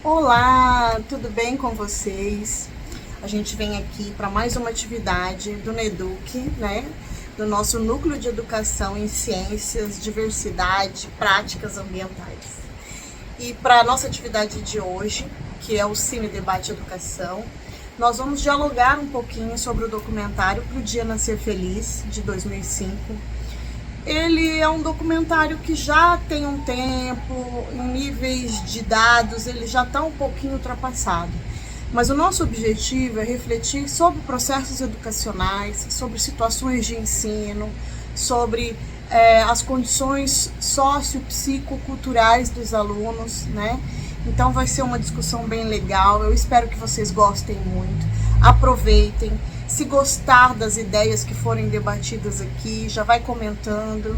Olá, tudo bem com vocês? A gente vem aqui para mais uma atividade do NEDUC, né? Do nosso Núcleo de Educação em Ciências, Diversidade, Práticas Ambientais. E para a nossa atividade de hoje, que é o Cine Debate Educação, nós vamos dialogar um pouquinho sobre o documentário Pro Dia Nascer Feliz, de 2005. Ele é um documentário que já tem um tempo, em níveis de dados, ele já está um pouquinho ultrapassado. Mas o nosso objetivo é refletir sobre processos educacionais, sobre situações de ensino, sobre as condições socio-psicoculturais dos alunos, né? Então vai ser uma discussão bem legal, eu espero que vocês gostem muito, aproveitem. Se gostar das ideias que forem debatidas aqui, já vai comentando,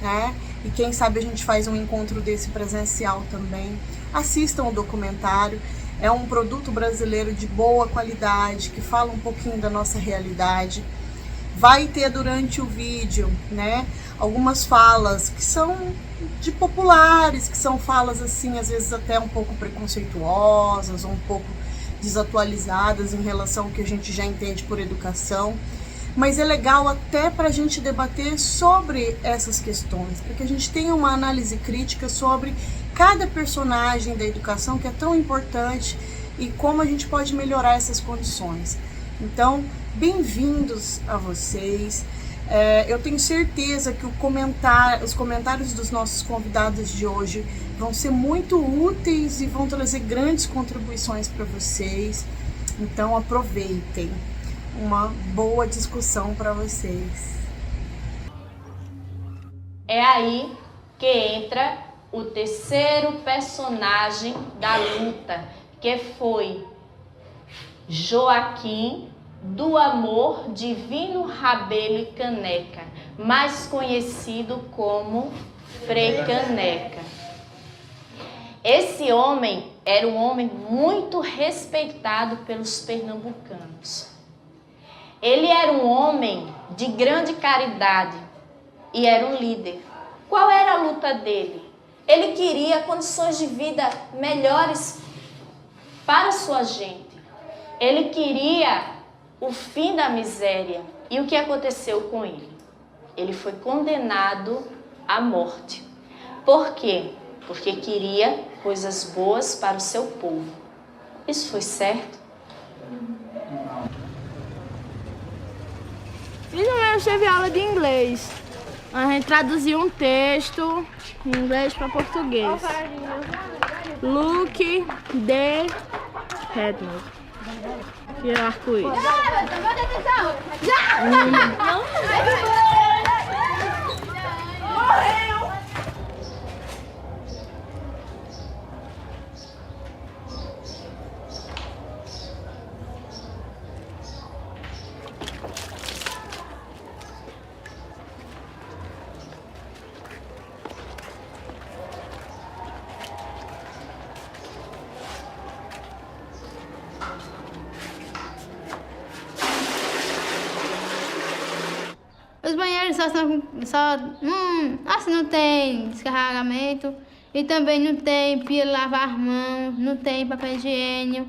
né? E quem sabe a gente faz um encontro desse presencial também. Assistam o documentário, é um produto brasileiro de boa qualidade, que fala um pouquinho da nossa realidade. Vai ter durante o vídeo, né, algumas falas que são de populares, que são falas assim, às vezes até um pouco preconceituosas, ou um pouco desatualizadas em relação ao que a gente já entende por educação, mas é legal até para a gente debater sobre essas questões, para que a gente tenha uma análise crítica sobre cada personagem da educação, que é tão importante, e como a gente pode melhorar essas condições. Então, bem-vindos a vocês. Eu tenho certeza que os comentários dos nossos convidados de hoje vão ser muito úteis e vão trazer grandes contribuições para vocês. Então aproveitem. Uma boa discussão para vocês. É aí que entra o terceiro personagem da luta, que foi Joaquim do Amor Divino Rabelo e Caneca, mais conhecido como Frei Caneca. Esse homem era um homem muito respeitado pelos pernambucanos. Ele era um homem de grande caridade e era um líder. Qual era a luta dele? Ele queria condições de vida melhores para sua gente. Ele queria o fim da miséria. E o que aconteceu com ele? Ele foi condenado à morte. Por quê? Porque queria coisas boas para o seu povo. Isso foi certo? Fiz mesmo, teve aula de inglês. A gente traduziu um texto em inglês para português. Luke de Redmond. Que é arco-íris. Os banheiros assim não tem descarregamento e também não tem pia de lavar as mãos, não tem papel higiênico.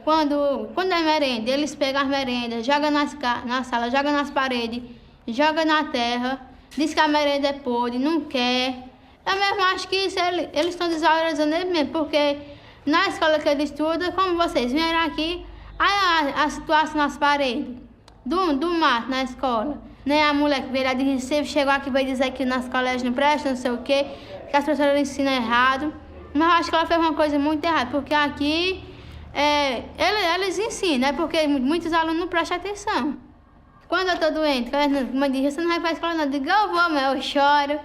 Quando é merenda, eles pegam as merendas, jogam na sala, jogam nas paredes, jogam na terra, diz que a merenda é podre, não quer. Eu mesmo acho que isso eles estão desvalorizando eles mesmo, porque na escola que eles estudam, como vocês vieram aqui, aí a situação nas paredes, do mato na escola. Né, a mulher que veio lá de Recife chegou aqui e veio dizer que nas colégios não presta, não sei o quê, que as professoras ensinam errado. Mas eu acho que ela fez uma coisa muito errada, porque aqui eles ensinam, porque muitos alunos não prestam atenção. Quando eu estou doente, a mãe diz, você não vai para a escola não? Eu digo, eu vou, mas eu choro,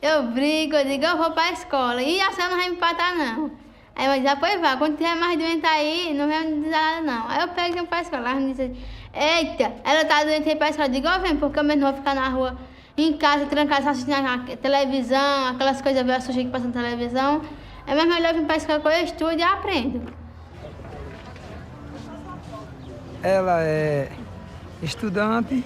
eu brigo, eu digo, eu vou para a escola. E a senhora não vai me empatar não. Aí a mãe diz, pois vai, quando tiver mais doente aí, não vai me dizer nada não. Aí eu pego e vou para a escola, ela me diz, eita, ela tá doente aí pra escola. Eu digo, ó, vem, porque eu mesmo vou ficar na rua, em casa, trancada, assistindo a televisão, aquelas coisas velhas sujas que passam na televisão. É mais melhor vir pra escola que eu estudo e aprendo. Ela é estudante,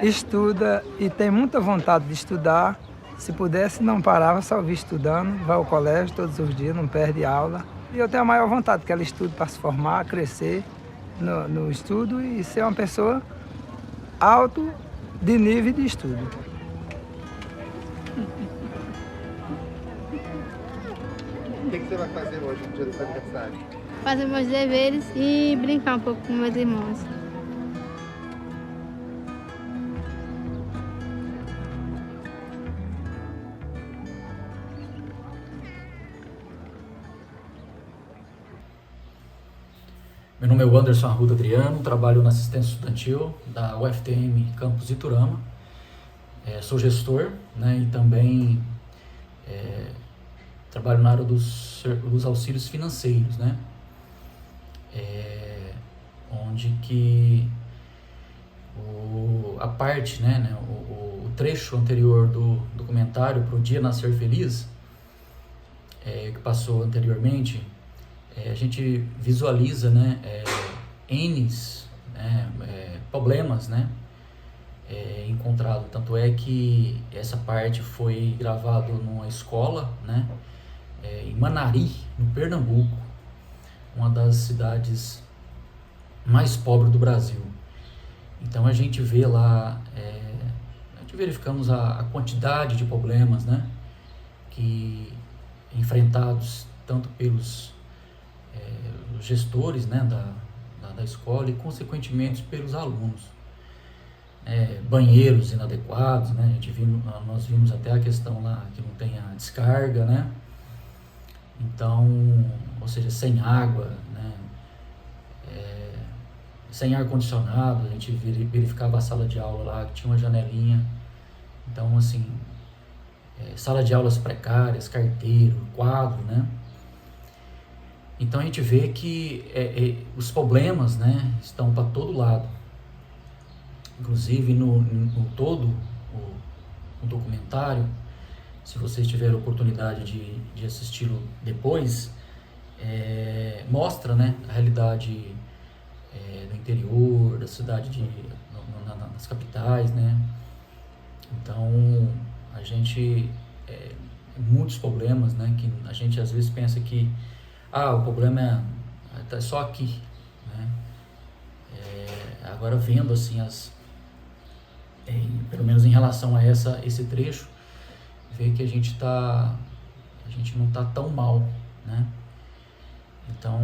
estuda e tem muita vontade de estudar. Se pudesse, não parava, só via estudando, vai ao colégio todos os dias, não perde aula. E eu tenho a maior vontade que ela estude para se formar, crescer no estudo e ser uma pessoa alto de nível de estudo. O que você vai fazer hoje no dia do seu aniversário? Fazer meus deveres e brincar um pouco com meus irmãos. Meu nome é Wanderson Arruda Adriano, trabalho na assistência estudantil da UFTM Campus Iturama. Sou gestor, né, e também trabalho na área dos auxílios financeiros, né, onde que a parte, né, o trecho anterior do documentário Pro Dia Nascer Feliz, que passou anteriormente, a gente visualiza, né, problemas, né, encontrado. Tanto é que essa parte foi gravada numa escola, né, em Manari, no Pernambuco, uma das cidades mais pobres do Brasil. Então a gente vê lá, a gente verificamos a quantidade de problemas, né, que enfrentados tanto pelos gestores, né, da escola e consequentemente pelos alunos. Banheiros inadequados, né, nós vimos até a questão lá que não tem a descarga, né, então, ou seja, sem água, né, sem ar-condicionado. A gente verificava a sala de aula lá, que tinha uma janelinha. Então, assim, sala de aulas precárias, carteiro, quadro, né. Então a gente vê que os problemas, né, estão para todo lado. Inclusive no todo o documentário, se vocês tiverem a oportunidade de assisti-lo depois, mostra, né, a realidade do interior, da cidade, nas capitais, né. Então a gente muitos problemas, né, que a gente às vezes pensa que o problema é só aqui, né? Agora vendo assim pelo menos em relação a esse trecho, vê que a gente não está tão mal, né? Então,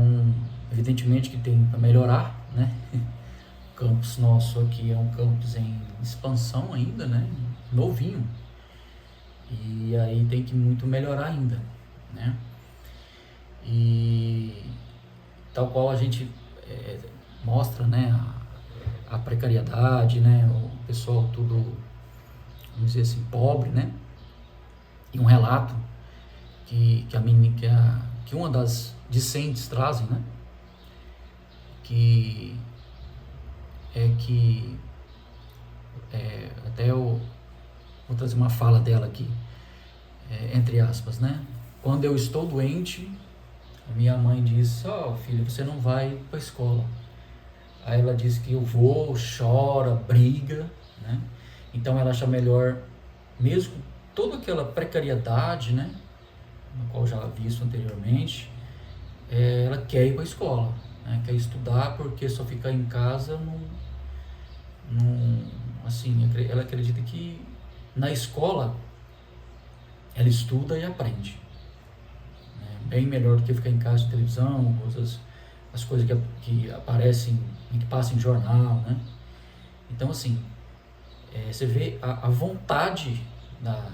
evidentemente que tem para melhorar, né? O campus nosso aqui é um campus em expansão ainda, né? Novinho. E aí tem que muito melhorar ainda, né? E tal qual a gente mostra, né, a precariedade, né, o pessoal tudo, vamos dizer assim, pobre, né, e um relato que uma das discentes trazem, né, que até eu vou trazer uma fala dela aqui, entre aspas, né, quando eu estou doente, minha mãe disse, filha, você não vai para a escola. Aí ela disse que eu vou, chora, briga, né? Então ela acha melhor, mesmo com toda aquela precariedade, né, no qual já vi isso anteriormente, ela quer ir para a escola, né? Quer estudar, porque só ficar em casa assim, ela acredita que na escola ela estuda e aprende. Bem melhor do que ficar em casa de televisão, as coisas que aparecem, que passam em jornal, né? Então, assim, você vê a vontade da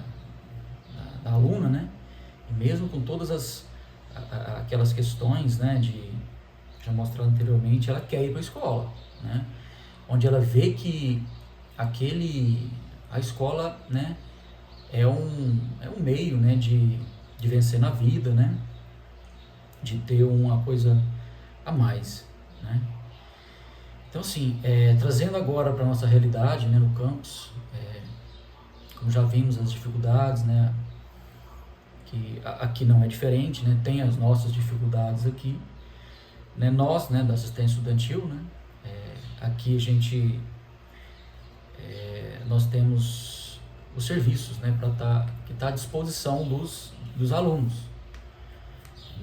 aluna, né? E mesmo com todas aquelas questões, né, já mostrado anteriormente, ela quer ir para a escola, né? Onde ela vê que a escola, né, é um meio, né, de vencer na vida, né? De ter uma coisa a mais, né? Então, assim, trazendo agora para a nossa realidade, né, no campus, como já vimos as dificuldades, né, que aqui não é diferente, né, tem as nossas dificuldades aqui, né, nós, né, da assistência estudantil, né, aqui nós temos os serviços, né, que está à disposição dos alunos,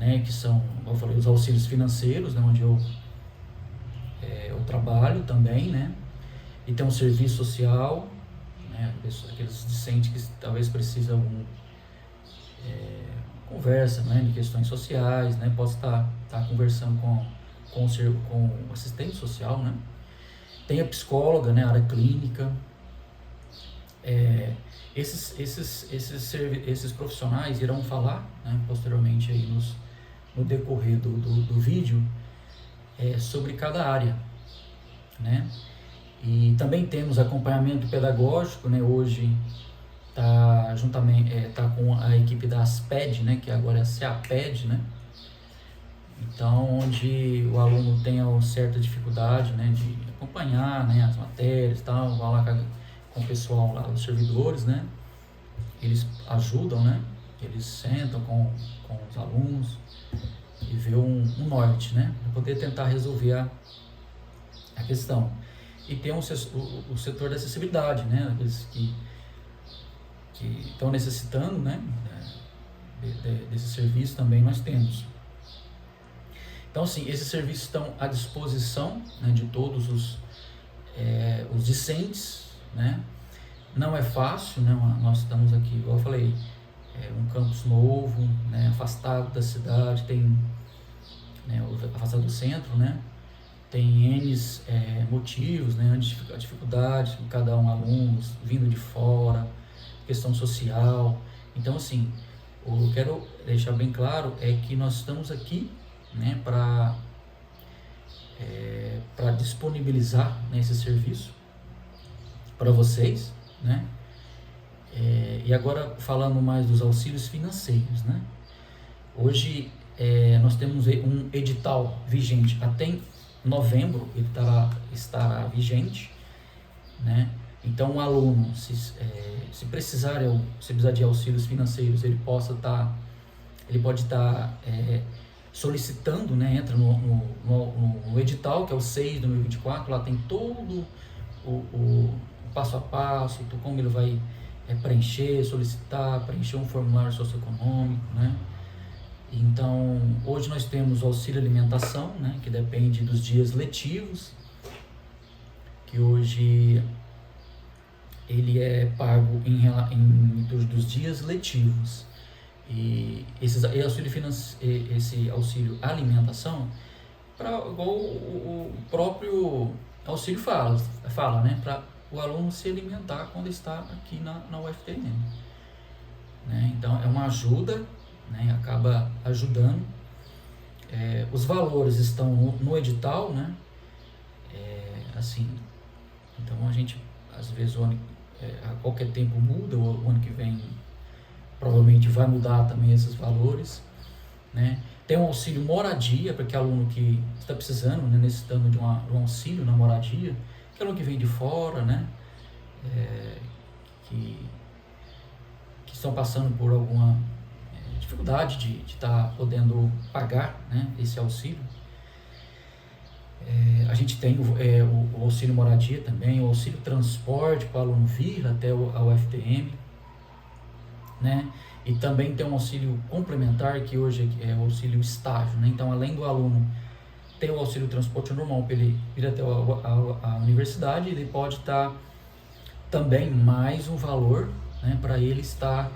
né, que são, como eu falei, os auxílios financeiros, né, onde eu trabalho também, né, e tem um serviço social, né, aqueles discentes que talvez precisem de alguma conversa, né, de questões sociais, né, posso estar conversando com o assistente social, né, tem a psicóloga, né, a área clínica. Esses profissionais irão falar, né, posteriormente aí no decorrer do vídeo sobre cada área, né? E também temos acompanhamento pedagógico, né? Hoje tá juntamente tá com a equipe da ASPED, né? Que agora é a CEAPED, né? Então, onde o aluno tem uma certa dificuldade, né, de acompanhar, né, as matérias e tal, vai lá com o pessoal lá, os servidores, né? Eles ajudam, né? Eles sentam com os alunos e vê um norte, né? Para poder tentar resolver a questão. E tem o setor da acessibilidade, né? Aqueles que estão necessitando, né? Desse serviço também nós temos. Então, assim, esses serviços estão à disposição, né, de todos os discentes, né? Não é fácil, né? Nós estamos aqui, igual eu falei, um campus novo, né? Afastado da cidade, tem, né, afastado do centro, né? Tem N motivos, né? A dificuldade de cada aluno vindo de fora, questão social. Então, assim, o que eu quero deixar bem claro é que nós estamos aqui, né, para disponibilizar, né, esse serviço para vocês, né? E agora falando mais dos auxílios financeiros, né? Hoje nós temos um edital vigente até novembro, ele estará vigente, né? Então o aluno, se precisar de auxílios financeiros, ele pode estar solicitando, né? Entra no edital, que é o 6 de 2024, lá tem todo o passo a passo, como ele vai preencher, solicitar, preencher um formulário socioeconômico, né? Então, hoje nós temos o auxílio alimentação, né? Que depende dos dias letivos, que hoje ele é pago em torno dos dias letivos. E esse auxílio alimentação, igual o próprio auxílio fala, né, para o aluno se alimentar quando está aqui na UFTM, né? Então é uma ajuda, né, acaba ajudando. Os valores estão no edital, né? Assim, então a gente às vezes a qualquer tempo muda, o ano que vem provavelmente vai mudar também esses valores, né? Tem um auxílio moradia para aquele aluno que está precisando, né, necessitando de um auxílio na moradia, que aluno que vem de fora, né, que estão passando por alguma dificuldade de estar podendo pagar, né, esse auxílio. A gente tem o auxílio moradia também, o auxílio transporte para o aluno vir até a UFTM, né? E também tem um auxílio complementar, que hoje é o auxílio estágio, né? Então, além do aluno ter o auxílio transporte normal para ele ir até a universidade, ele pode estar também mais um valor, né, para ele estar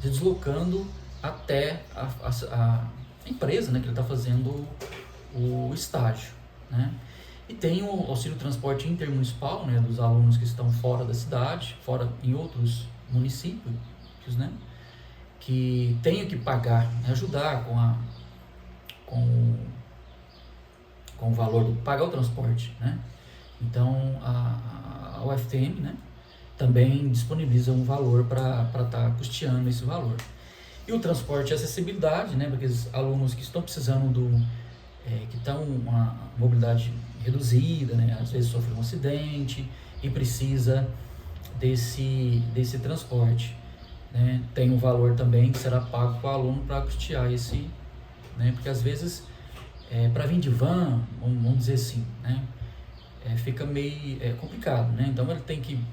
se deslocando até a empresa, né, que ele está fazendo o estágio, né? E tem o auxílio transporte intermunicipal, né, dos alunos que estão fora da cidade, fora em outros municípios, né, que tenham que pagar, né, ajudar com o valor pagar o transporte, né? Então a UFTM, né, também disponibiliza um valor para estar custeando esse valor. E o transporte e acessibilidade, né, para aqueles alunos que estão precisando que estão com uma mobilidade reduzida, né, às vezes sofreu um acidente e precisa desse transporte, né? Tem um valor também que será pago para o aluno para custear esse, né? Porque às vezes para vir de van, vamos dizer assim, né, fica meio complicado, né? Então ele tem que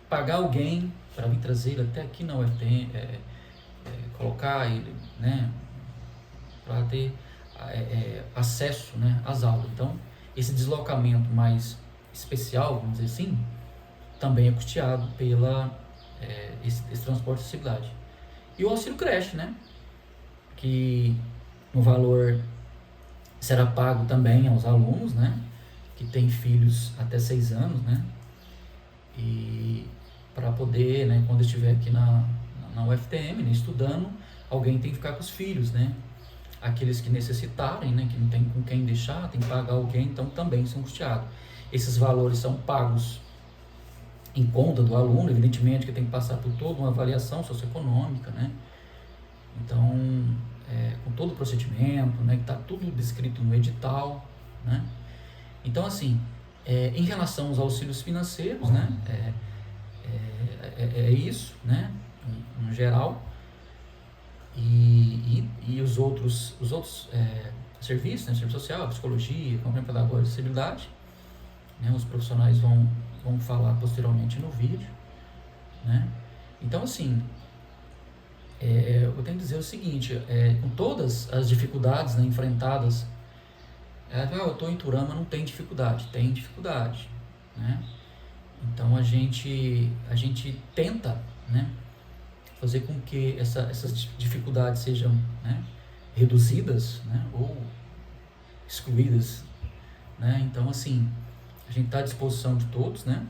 pagar alguém para vir trazer ele até aqui na UFTM, colocar ele, né, para ter acesso, né, às aulas. Então, esse deslocamento mais especial, vamos dizer assim, também é custeado pela esse transporte de acessibilidade. E o auxílio creche, né, que no valor será pago também aos alunos, né, que têm filhos até 6 anos, né, e para poder, né, quando estiver aqui na UFTM, né, estudando, alguém tem que ficar com os filhos, né, aqueles que necessitarem, né, que não tem com quem deixar, tem que pagar alguém, então também são custeados. Esses valores são pagos em conta do aluno, evidentemente que tem que passar por toda uma avaliação socioeconômica, né, então, com todo o procedimento, né, que está tudo descrito no edital, né, então assim, em relação aos auxílios financeiros, né, é isso, né, no geral, e os outros serviços, né, serviço social, psicologia, acompanhamento pedagógico, acessibilidade, né, os profissionais vão falar posteriormente no vídeo, né, então assim, eu tenho que dizer o seguinte, com todas as dificuldades, né, enfrentadas, eu estou em Turama, não tem dificuldade, né, então a gente tenta, né, fazer com que essas dificuldades sejam, né, reduzidas, né, ou excluídas, né, então assim, a gente está à disposição de todos, né,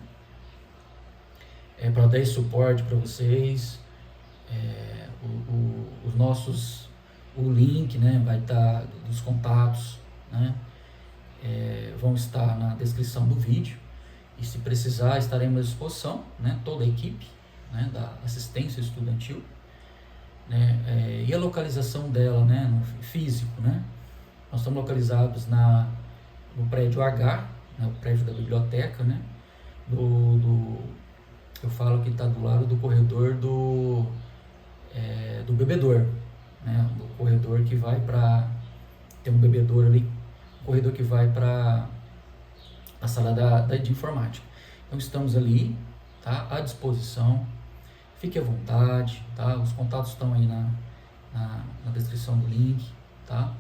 para dar esse suporte para vocês, o link, né, vai estar dos contatos, né, vão estar na descrição do vídeo, e se precisar estaremos à disposição, né, toda a equipe, né, da assistência estudantil, né, e a localização dela, né, no físico, né, nós estamos localizados no prédio H, né, o prédio da biblioteca, né, eu falo que está do lado do corredor do bebedor, né, do corredor que vai para, tem um bebedor ali, corredor que vai para a sala de informática. Então estamos ali, tá, à disposição, fique à vontade, tá, os contatos estão aí na descrição do link, tá,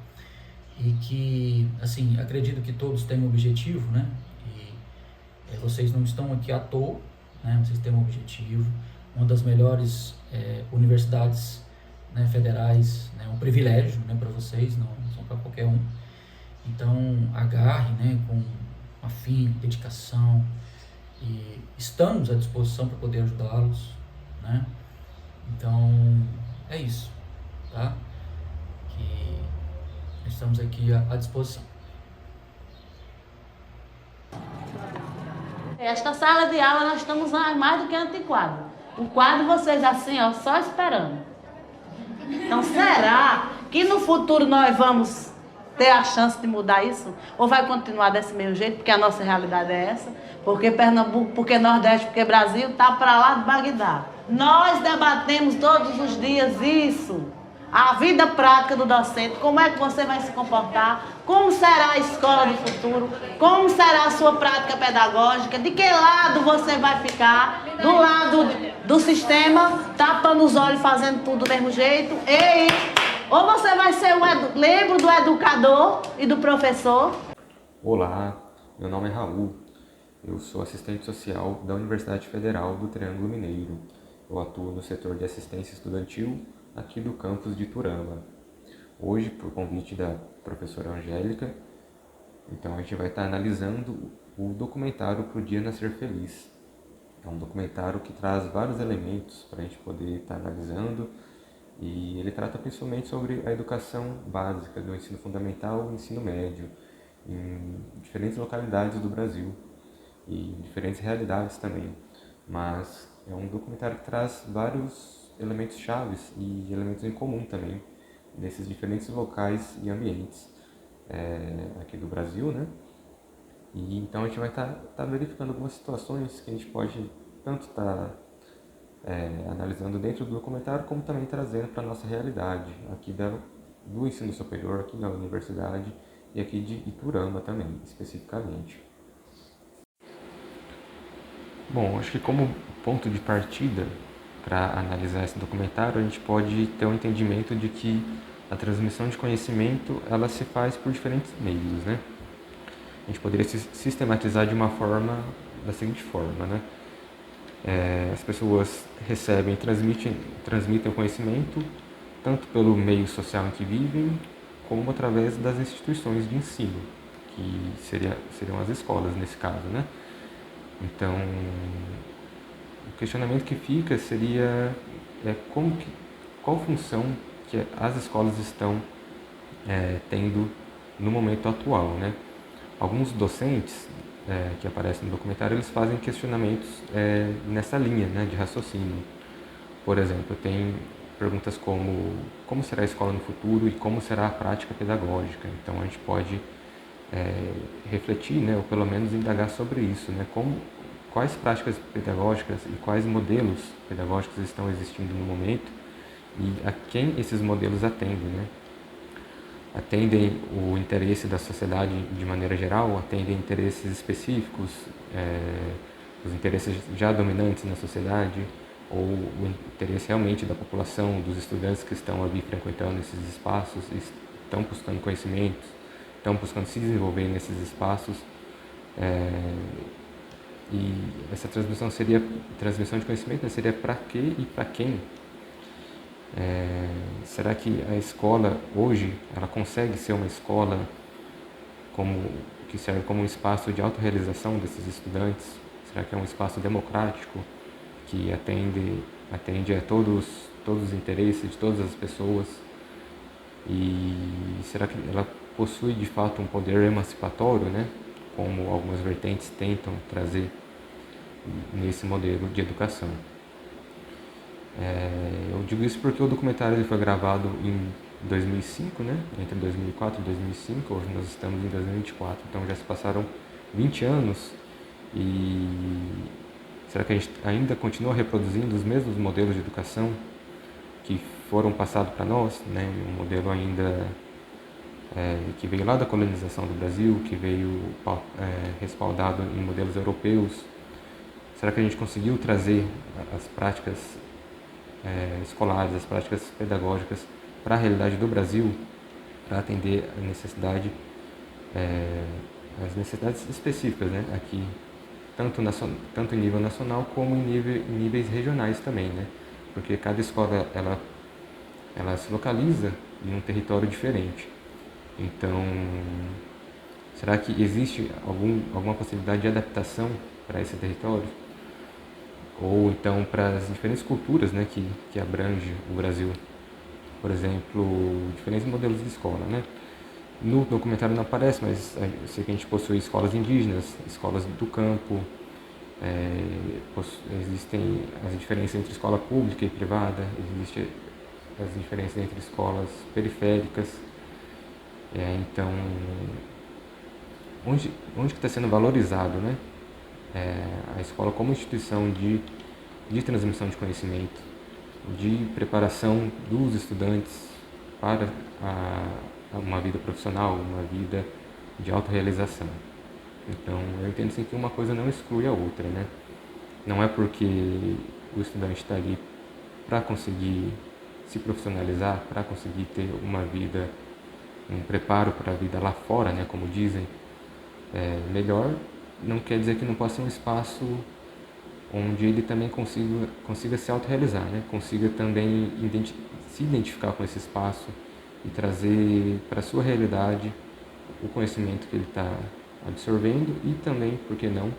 e que, assim, acredito que todos têm um objetivo, né, e vocês não estão aqui à toa, né, vocês têm um objetivo, uma das melhores universidades, né, federais, né, um privilégio, né, para vocês, não são para qualquer um. Então agarre, né, com afinco, dedicação, e estamos à disposição para poder ajudá-los, né? Então é isso, tá? Que estamos aqui à disposição. Esta sala de aula nós estamos mais do que antiquado. O quadro vocês assim, ó, só esperando. Então será que no futuro nós vamos ter a chance de mudar isso? Ou vai continuar desse mesmo jeito, porque a nossa realidade é essa? Porque Pernambuco, porque Nordeste, porque Brasil está para lá de Bagdá. Nós debatemos todos os dias isso. A vida prática do docente, como é que você vai se comportar, como será a escola do futuro, como será a sua prática pedagógica, de que lado você vai ficar, do lado do sistema, tapando os olhos, fazendo tudo do mesmo jeito, ou você vai ser lembro do educador e do professor. Olá, meu nome é Raul, eu sou assistente social da Universidade Federal do Triângulo Mineiro. Eu atuo no setor de assistência estudantil aqui do campus de Turama. Hoje, por convite da professora Angélica, então a gente vai estar analisando o documentário Pro Dia Nascer Feliz. É um documentário que traz vários elementos para a gente poder estar analisando, e ele trata principalmente sobre a educação básica do ensino fundamental e ensino médio em diferentes localidades do Brasil e diferentes realidades também, mas é um documentário que traz vários elementos chaves e elementos em comum também nesses diferentes locais e ambientes aqui do Brasil, né? E então a gente vai estar verificando algumas situações que a gente pode tanto estar analisando dentro do documentário, como também trazendo para a nossa realidade aqui do ensino superior, aqui na universidade e aqui de Iturama também, especificamente. Bom, acho que como ponto de partida para analisar esse documentário, a gente pode ter um entendimento de que a transmissão de conhecimento ela se faz por diferentes meios, né? A gente poderia sistematizar de uma forma, da seguinte forma, né? As pessoas recebem e transmitem o conhecimento tanto pelo meio social em que vivem, como através das instituições de ensino, que seriam as escolas nesse caso, né? Então, o questionamento que fica seria qual função que as escolas estão tendo no momento atual, né? Alguns docentes que aparecem no documentário, eles fazem questionamentos nessa linha, né, de raciocínio. Por exemplo, tem perguntas como será a escola no futuro e como será a prática pedagógica. Então, a gente pode refletir, né, ou pelo menos indagar sobre isso, né, quais práticas pedagógicas e quais modelos pedagógicos estão existindo no momento e a quem esses modelos atendem, né? Atendem o interesse da sociedade de maneira geral, atendem interesses específicos, os interesses já dominantes na sociedade, ou o interesse realmente da população, dos estudantes que estão ali frequentando esses espaços, estão buscando conhecimentos, estão buscando se desenvolver nesses espaços. E essa transmissão de conhecimento, né, seria para quê e para quem? Será que a escola hoje ela consegue ser uma escola que serve como um espaço de autorrealização desses estudantes? Será que é um espaço democrático que atende a todos os interesses de todas as pessoas? E será que ela possui de fato um poder emancipatório, né? Como algumas vertentes tentam trazer nesse modelo de educação? Eu digo isso porque o documentário ele foi gravado em 2005, né? Entre 2004 e 2005, hoje nós estamos em 2024, então já se passaram 20 anos e será que a gente ainda continua reproduzindo os mesmos modelos de educação que foram passados para nós, né? Um modelo ainda que veio lá da colonização do Brasil, que veio respaldado em modelos europeus. Será que a gente conseguiu trazer as práticas escolares, as práticas pedagógicas para a realidade do Brasil, para atender a necessidade, as necessidades específicas, né, aqui, tanto em nível nacional como em níveis regionais também, né, porque cada escola ela se localiza em um território diferente. Então, será que existe alguma possibilidade de adaptação para esse território? Ou então para as diferentes culturas, né, que abrange o Brasil. Por exemplo, diferentes modelos de escola, né? No documentário não aparece, mas eu sei que a gente possui escolas indígenas, escolas do campo, existem as diferenças entre escola pública e privada, existem as diferenças entre escolas periféricas. Então, onde que está sendo valorizado, né? A escola como instituição de transmissão de conhecimento, de preparação dos estudantes para uma vida profissional, uma vida de autorrealização. Então, eu entendo assim que uma coisa não exclui a outra, né? Não é porque o estudante está ali para conseguir se profissionalizar, para conseguir ter uma vida, um preparo para a vida lá fora, né, como dizem, melhor, não quer dizer que não possa ser um espaço onde ele também consiga se autorrealizar, né? Consiga também se identificar com esse espaço e trazer para a sua realidade o conhecimento que ele está absorvendo e também, por que não,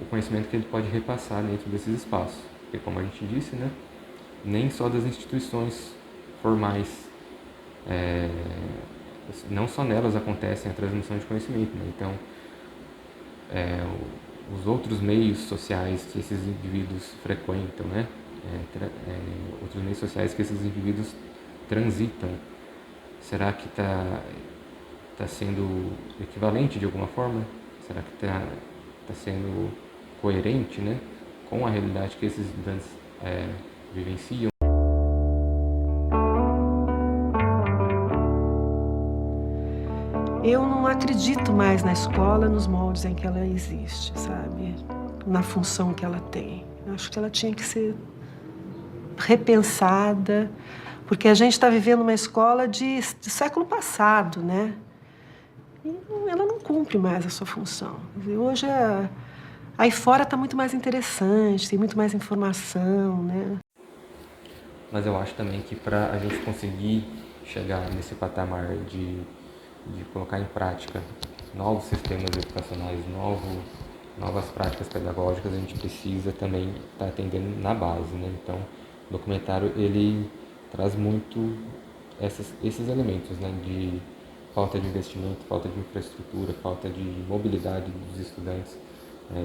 o conhecimento que ele pode repassar dentro desses espaços. Porque, como a gente disse, né, nem só das instituições formais, não só nelas acontece a transmissão de conhecimento, né? Então, os outros meios sociais que esses indivíduos frequentam, né? Outros meios sociais que esses indivíduos transitam, será que está sendo equivalente de alguma forma? Será que está sendo coerente, né, com a realidade que esses estudantes vivenciam? Eu não acredito mais na escola nos moldes em que ela existe, sabe? Na função que ela tem. Eu acho que ela tinha que ser repensada, Porque a gente está vivendo uma escola de século passado, né? E ela não cumpre mais a sua função. E hoje, aí fora está muito mais interessante, tem muito mais informação, né? Mas eu acho também que para a gente conseguir chegar nesse patamar de colocar em prática novos sistemas educacionais, novas práticas pedagógicas, a gente precisa também estar atendendo na base, né? Então, o documentário, ele traz muito esses elementos, né? De falta de investimento, falta de infraestrutura, falta de mobilidade dos estudantes,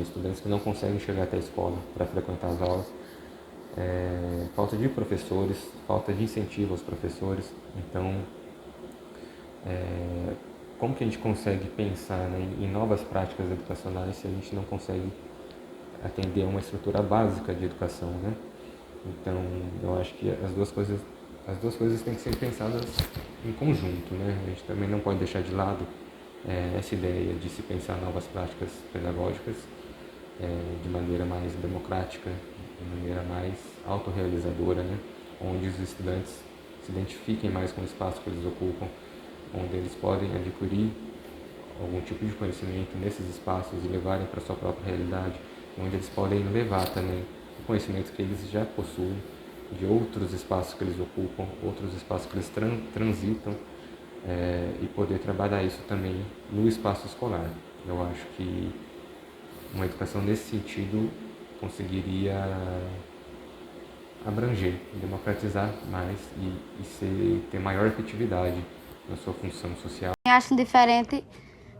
estudantes que não conseguem chegar até a escola para frequentar as aulas, falta de professores, falta de incentivo aos professores. Então, como que a gente consegue pensar, né, em novas práticas educacionais se a gente não consegue atender a uma estrutura básica de educação, né? Então, eu acho que as duas coisas têm que ser pensadas em conjunto, né? A gente também não pode deixar de lado essa ideia de se pensar novas práticas pedagógicas de maneira mais democrática, de maneira mais autorrealizadora, né? Onde os estudantes se identifiquem mais com o espaço que eles ocupam, onde eles podem adquirir algum tipo de conhecimento nesses espaços e levarem para a sua própria realidade, onde eles podem levar também o conhecimento que eles já possuem de outros espaços que eles ocupam, outros espaços que eles transitam, e poder trabalhar isso também no espaço escolar. Eu acho que uma educação nesse sentido conseguiria abranger, democratizar mais e ter maior efetividade na sua função social. Eu acho diferente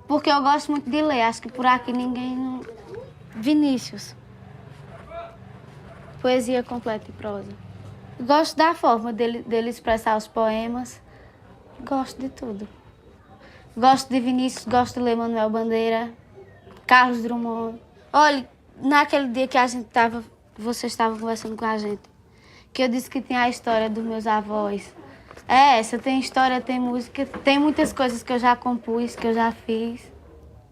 porque eu gosto muito de ler. Acho que por aqui ninguém... Vinícius. Poesia completa e prosa. Gosto da forma dele expressar os poemas. Gosto de tudo. Gosto de Vinícius, gosto de ler Manuel Bandeira, Carlos Drummond. Olha, naquele dia que vocês estavam conversando com a gente, que eu disse que tinha a história dos meus avós. Essa tem história, tem música, tem muitas coisas que eu já compus, que eu já fiz.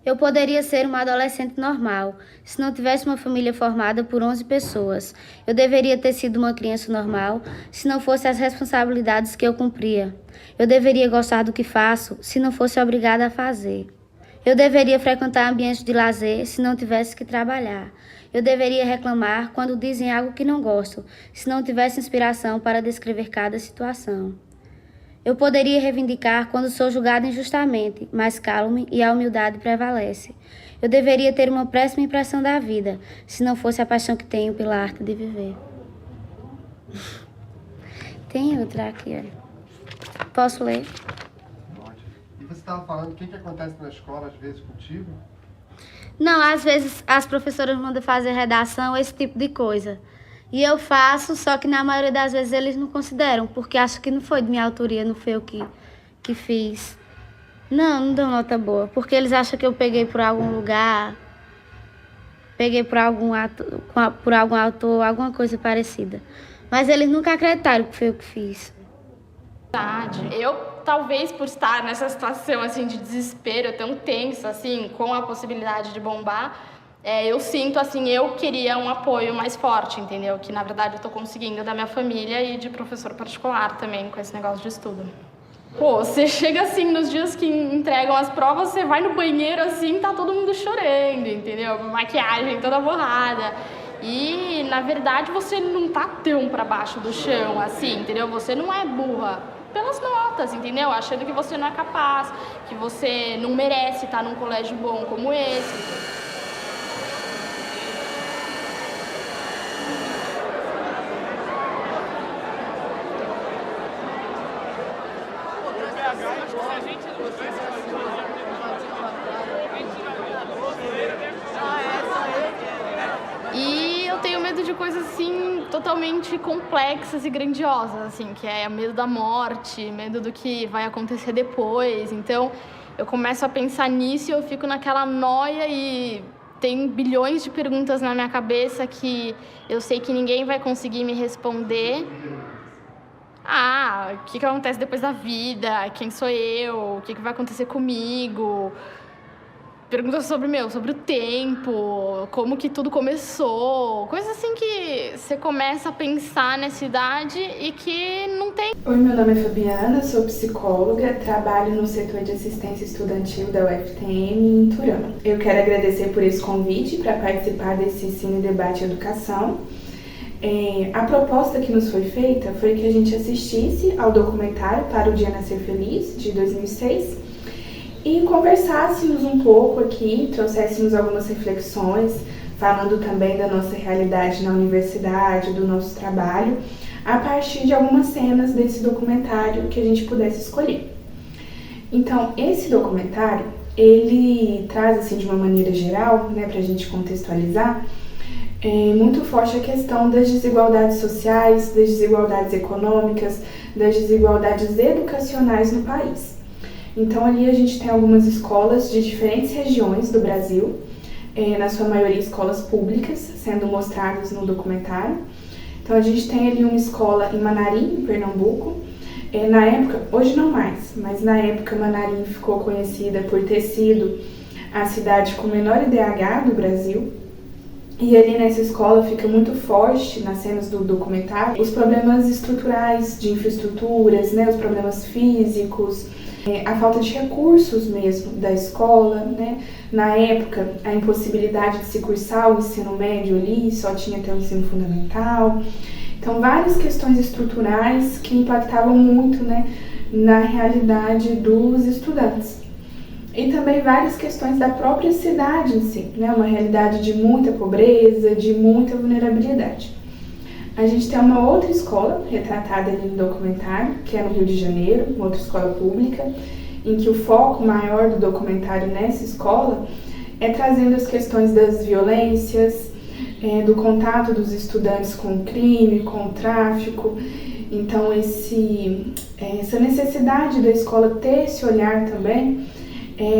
Eu poderia ser uma adolescente normal, se não tivesse uma família formada por 11 pessoas. Eu deveria ter sido uma criança normal, se não fosse as responsabilidades que eu cumpria. Eu deveria gostar do que faço, se não fosse obrigada a fazer. Eu deveria frequentar ambientes de lazer, se não tivesse que trabalhar. Eu deveria reclamar quando dizem algo que não gosto, se não tivesse inspiração para descrever cada situação. Eu poderia reivindicar quando sou julgada injustamente, mas calo-me e a humildade prevalece. Eu deveria ter uma péssima impressão da vida, se não fosse a paixão que tenho pela arte de viver. Tem outra aqui, olha. Posso ler? E você estava falando o que acontece na escola, às vezes, contigo? Não, às vezes as professoras mandam fazer redação, esse tipo de coisa. E eu faço, só que na maioria das vezes eles não consideram, porque acham que não foi de minha autoria, não foi eu que fiz. Não dão nota boa, porque eles acham que eu peguei por algum lugar, peguei por algum autor, alguma coisa parecida. Mas eles nunca acreditaram que foi eu que fiz. Eu, talvez por estar nessa situação assim, de desespero, tão tensa, assim, com a possibilidade de bombar, eu sinto assim, eu queria um apoio mais forte, entendeu? Que na verdade eu tô conseguindo da minha família e de professor particular também, com esse negócio de estudo. Pô, você chega assim, nos dias que entregam as provas, você vai no banheiro assim, tá todo mundo chorando, entendeu? Maquiagem toda borrada. E, na verdade, você não tá tão pra baixo do chão, assim, entendeu? Você não é burra pelas notas, entendeu? Achando que você não é capaz, que você não merece estar num colégio bom como esse. E eu tenho medo de coisas assim totalmente complexas e grandiosas, assim, que é medo da morte, medo do que vai acontecer depois. Então, eu começo a pensar nisso e eu fico naquela noia e tem bilhões de perguntas na minha cabeça que eu sei que ninguém vai conseguir me responder. O que acontece depois da vida? Quem sou eu? O que vai acontecer comigo? perguntas sobre o tempo, como que tudo começou, coisas assim que você começa a pensar nessa idade e que não tem. Oi, meu nome é Fabiana, sou psicóloga, trabalho no setor de assistência estudantil da UFTM em Turama. Eu quero agradecer por esse convite para participar desse Cine Debate Educação. A proposta que nos foi feita foi que a gente assistisse ao documentário Para o Dia Nascer Feliz, de 2006, e conversássemos um pouco aqui, trouxéssemos algumas reflexões, falando também da nossa realidade na universidade, do nosso trabalho, a partir de algumas cenas desse documentário que a gente pudesse escolher. Então, esse documentário, ele traz, assim, de uma maneira geral, né, para a gente contextualizar, muito forte a questão das desigualdades sociais, das desigualdades econômicas, das desigualdades educacionais no país. Então, ali a gente tem algumas escolas de diferentes regiões do Brasil, na sua maioria escolas públicas, sendo mostradas no documentário. Então, a gente tem ali uma escola em Manarim, em Pernambuco. Na época, hoje não mais, mas na época Manarim ficou conhecida por ter sido a cidade com menor IDH do Brasil. E ali nessa escola fica muito forte, nas cenas do documentário, os problemas estruturais de infraestruturas, né, os problemas físicos, a falta de recursos mesmo da escola, né? Na época, a impossibilidade de se cursar o ensino médio ali, só tinha até o ensino fundamental. Então, várias questões estruturais que impactavam muito, né, na realidade dos estudantes. E também várias questões da própria cidade em si, né? Uma realidade de muita pobreza, de muita vulnerabilidade. A gente tem uma outra escola retratada ali no documentário, que é no Rio de Janeiro, uma outra escola pública, em que o foco maior do documentário nessa escola é trazendo as questões das violências, do contato dos estudantes com o crime, com o tráfico. Então, essa necessidade da escola ter esse olhar também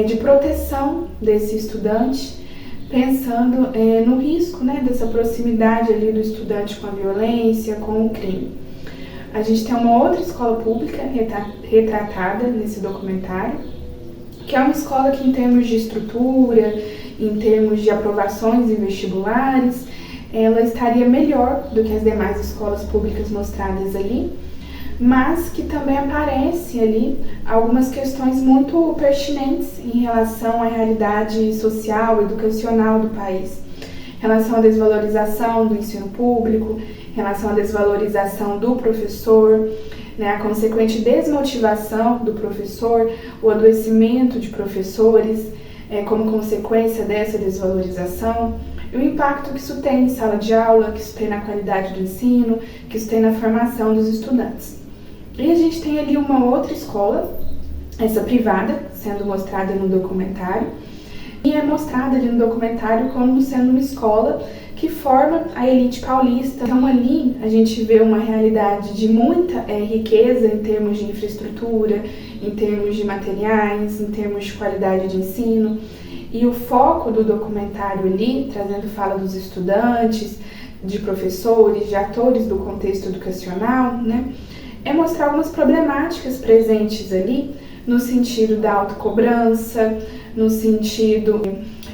de proteção desse estudante, pensando no risco, né, dessa proximidade ali do estudante com a violência, com o crime. A gente tem uma outra escola pública retratada nesse documentário, que é uma escola que, em termos de estrutura, em termos de aprovações em vestibulares, ela estaria melhor do que as demais escolas públicas mostradas ali, mas que também aparece ali algumas questões muito pertinentes em relação à realidade social, educacional do país, em relação à desvalorização do ensino público, em relação à desvalorização do professor, né, a consequente desmotivação do professor, o adoecimento de professores como consequência dessa desvalorização, e o impacto que isso tem em sala de aula, que isso tem na qualidade do ensino, que isso tem na formação dos estudantes. E a gente tem ali uma outra escola, essa privada, sendo mostrada no documentário, e é mostrada ali no documentário como sendo uma escola que forma a elite paulista. Então ali a gente vê uma realidade de muita riqueza em termos de infraestrutura, em termos de materiais, em termos de qualidade de ensino. E o foco do documentário ali, trazendo fala dos estudantes, de professores, de atores do contexto educacional, né, é mostrar algumas problemáticas presentes ali, no sentido da autocobrança, no sentido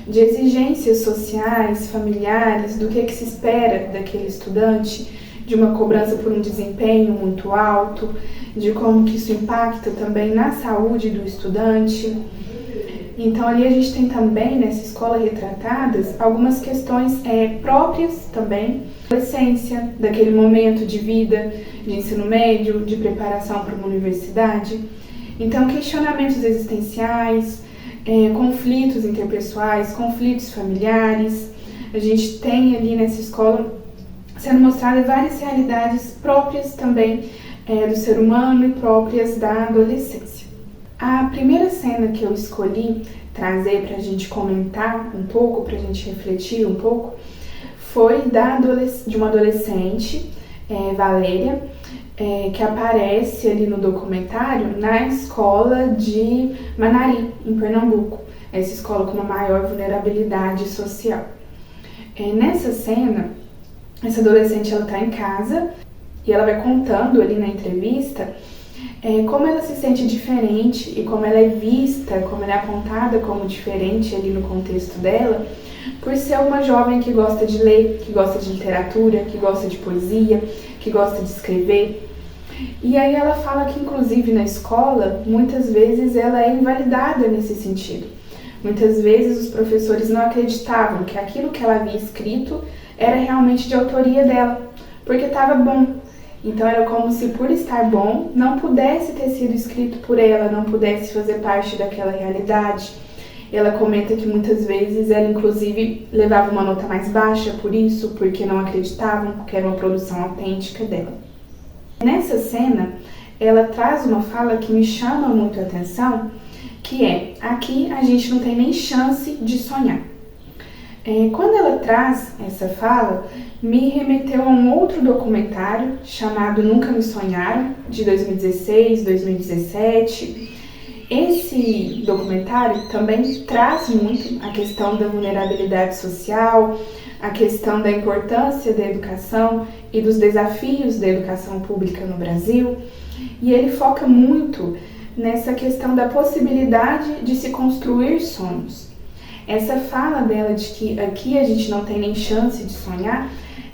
de exigências sociais, familiares, do que se espera daquele estudante, de uma cobrança por um desempenho muito alto, de como que isso impacta também na saúde do estudante. Então ali a gente tem também, nessa escola retratadas, algumas questões próprias também, da adolescência, daquele momento de vida, de ensino médio, de preparação para uma universidade. Então, questionamentos existenciais, conflitos interpessoais, conflitos familiares. A gente tem ali nessa escola sendo mostradas várias realidades próprias também do ser humano e próprias da adolescência. A primeira cena que eu escolhi trazer para a gente comentar um pouco, para a gente refletir um pouco, foi de uma adolescente, Valéria, que aparece ali no documentário na escola de Manarim, em Pernambuco, essa escola com uma maior vulnerabilidade social. Nessa cena, essa adolescente está em casa e ela vai contando ali na entrevista como ela se sente diferente e como ela é vista, como ela é apontada como diferente ali no contexto dela, por ser uma jovem que gosta de ler, que gosta de literatura, que gosta de poesia, que gosta de escrever. E aí ela fala que, inclusive, na escola, muitas vezes ela é invalidada nesse sentido. Muitas vezes os professores não acreditavam que aquilo que ela havia escrito era realmente de autoria dela, porque estava bom. Então era como se, por estar bom, não pudesse ter sido escrito por ela, não pudesse fazer parte daquela realidade. Ela comenta que muitas vezes ela, inclusive, levava uma nota mais baixa por isso, porque não acreditavam que era uma produção autêntica dela. Nessa cena, ela traz uma fala que me chama muito a atenção, que é: aqui a gente não tem nem chance de sonhar. Quando ela traz essa fala, me remeteu a um outro documentário chamado Nunca Me Sonharam, de 2016, 2017. Esse documentário também traz muito a questão da vulnerabilidade social, a questão da importância da educação e dos desafios da educação pública no Brasil. E ele foca muito nessa questão da possibilidade de se construir sonhos. Essa fala dela de que aqui a gente não tem nem chance de sonhar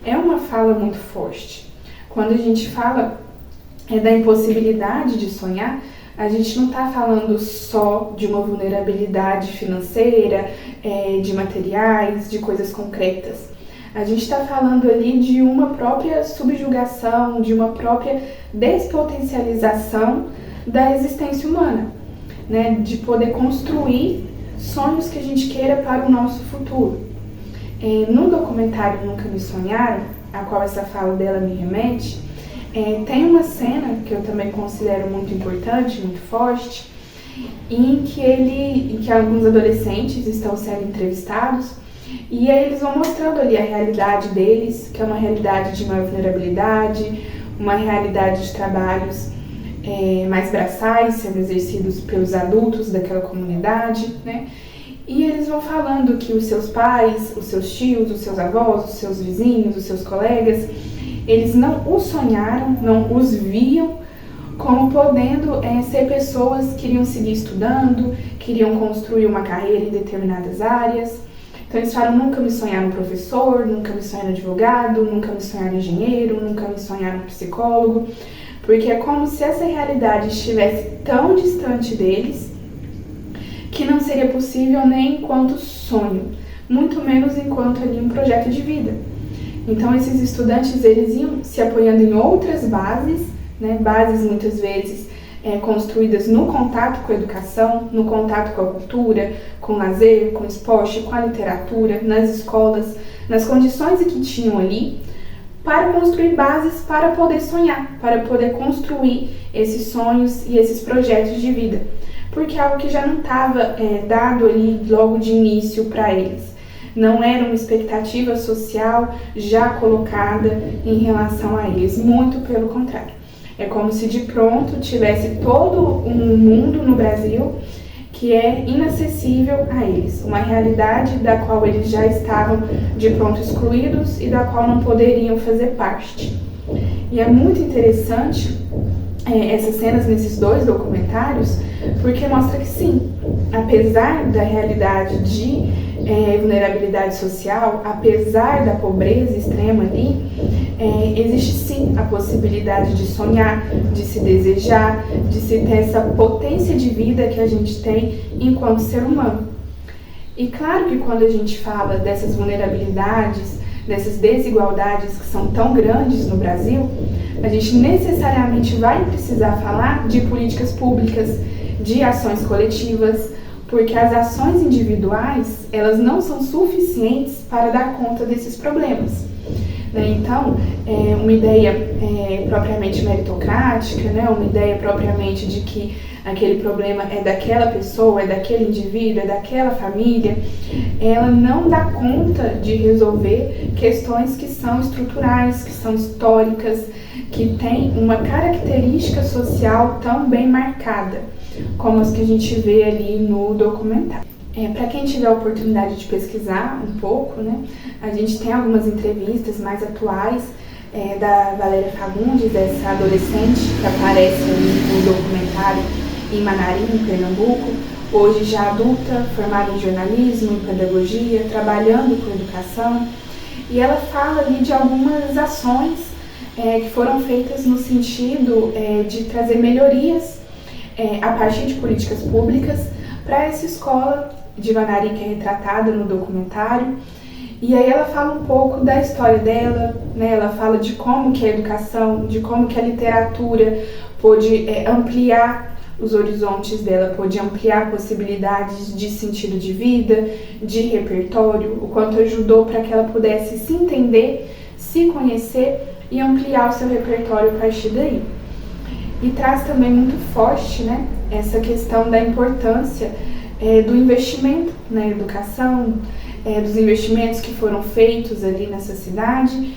é uma fala muito forte. Quando a gente fala da impossibilidade de sonhar, a gente não está falando só de uma vulnerabilidade financeira, de materiais, de coisas concretas. A gente está falando ali de uma própria subjugação, de uma própria despotencialização da existência humana, né? De poder construir sonhos que a gente queira para o nosso futuro. No documentário Nunca Me Sonharam, a qual essa fala dela me remete, tem uma cena que eu também considero muito importante, muito forte, em que alguns adolescentes estão sendo entrevistados e aí eles vão mostrando ali a realidade deles, que é uma realidade de maior vulnerabilidade, uma realidade de trabalhos mais braçais, sendo exercidos pelos adultos daquela comunidade, né? E eles vão falando que os seus pais, os seus tios, os seus avós, os seus vizinhos, os seus colegas, eles não os sonharam, não os viam como podendo ser pessoas que iriam seguir estudando, queriam construir uma carreira em determinadas áreas. Então eles falam: nunca me sonharam professor, nunca me sonharam advogado, nunca me sonharam engenheiro, nunca me sonharam psicólogo, porque é como se essa realidade estivesse tão distante deles que não seria possível nem enquanto sonho, muito menos enquanto ali um projeto de vida. Então esses estudantes, eles iam se apoiando em outras bases, né, bases muitas vezes construídas no contato com a educação, no contato com a cultura, com o lazer, com o esporte, com a literatura, nas escolas, nas condições que tinham ali, para construir bases para poder sonhar, para poder construir esses sonhos e esses projetos de vida, porque é algo que já não estava dado ali logo de início para eles. Não era uma expectativa social já colocada em relação a eles, muito pelo contrário. É como se de pronto tivesse todo um mundo no Brasil que é inacessível a eles, uma realidade da qual eles já estavam de pronto excluídos e da qual não poderiam fazer parte. E é muito interessante essas cenas nesses dois documentários, porque mostra que sim, apesar da realidade de vulnerabilidade social, apesar da pobreza extrema ali, existe sim a possibilidade de sonhar, de se desejar, de se ter essa potência de vida que a gente tem enquanto ser humano. E claro que quando a gente fala dessas vulnerabilidades, dessas desigualdades que são tão grandes no Brasil, a gente necessariamente vai precisar falar de políticas públicas, de ações coletivas, porque as ações individuais, elas não são suficientes para dar conta desses problemas. Então, uma ideia propriamente meritocrática, né, uma ideia propriamente de que aquele problema é daquela pessoa, é daquele indivíduo, é daquela família, ela não dá conta de resolver questões que são estruturais, que são históricas, que têm uma característica social tão bem marcada, como as que a gente vê ali no documentário. Para quem tiver a oportunidade de pesquisar um pouco, né, a gente tem algumas entrevistas mais atuais da Valéria Fagundes, dessa adolescente que aparece no documentário em Manarim, em Pernambuco, hoje já adulta, formada em jornalismo, em pedagogia, trabalhando com educação. E ela fala ali de algumas ações que foram feitas no sentido de trazer melhorias a partir de políticas públicas para essa escola de Manarim que é retratada no documentário. E aí ela fala um pouco da história dela, né? Ela fala de como que a educação, de como que a literatura pôde ampliar os horizontes dela, pôde ampliar possibilidades de sentido de vida, de repertório, o quanto ajudou para que ela pudesse se entender, se conhecer e ampliar o seu repertório a partir daí. E traz também muito forte, né, essa questão da importância do investimento na educação, dos investimentos que foram feitos ali nessa cidade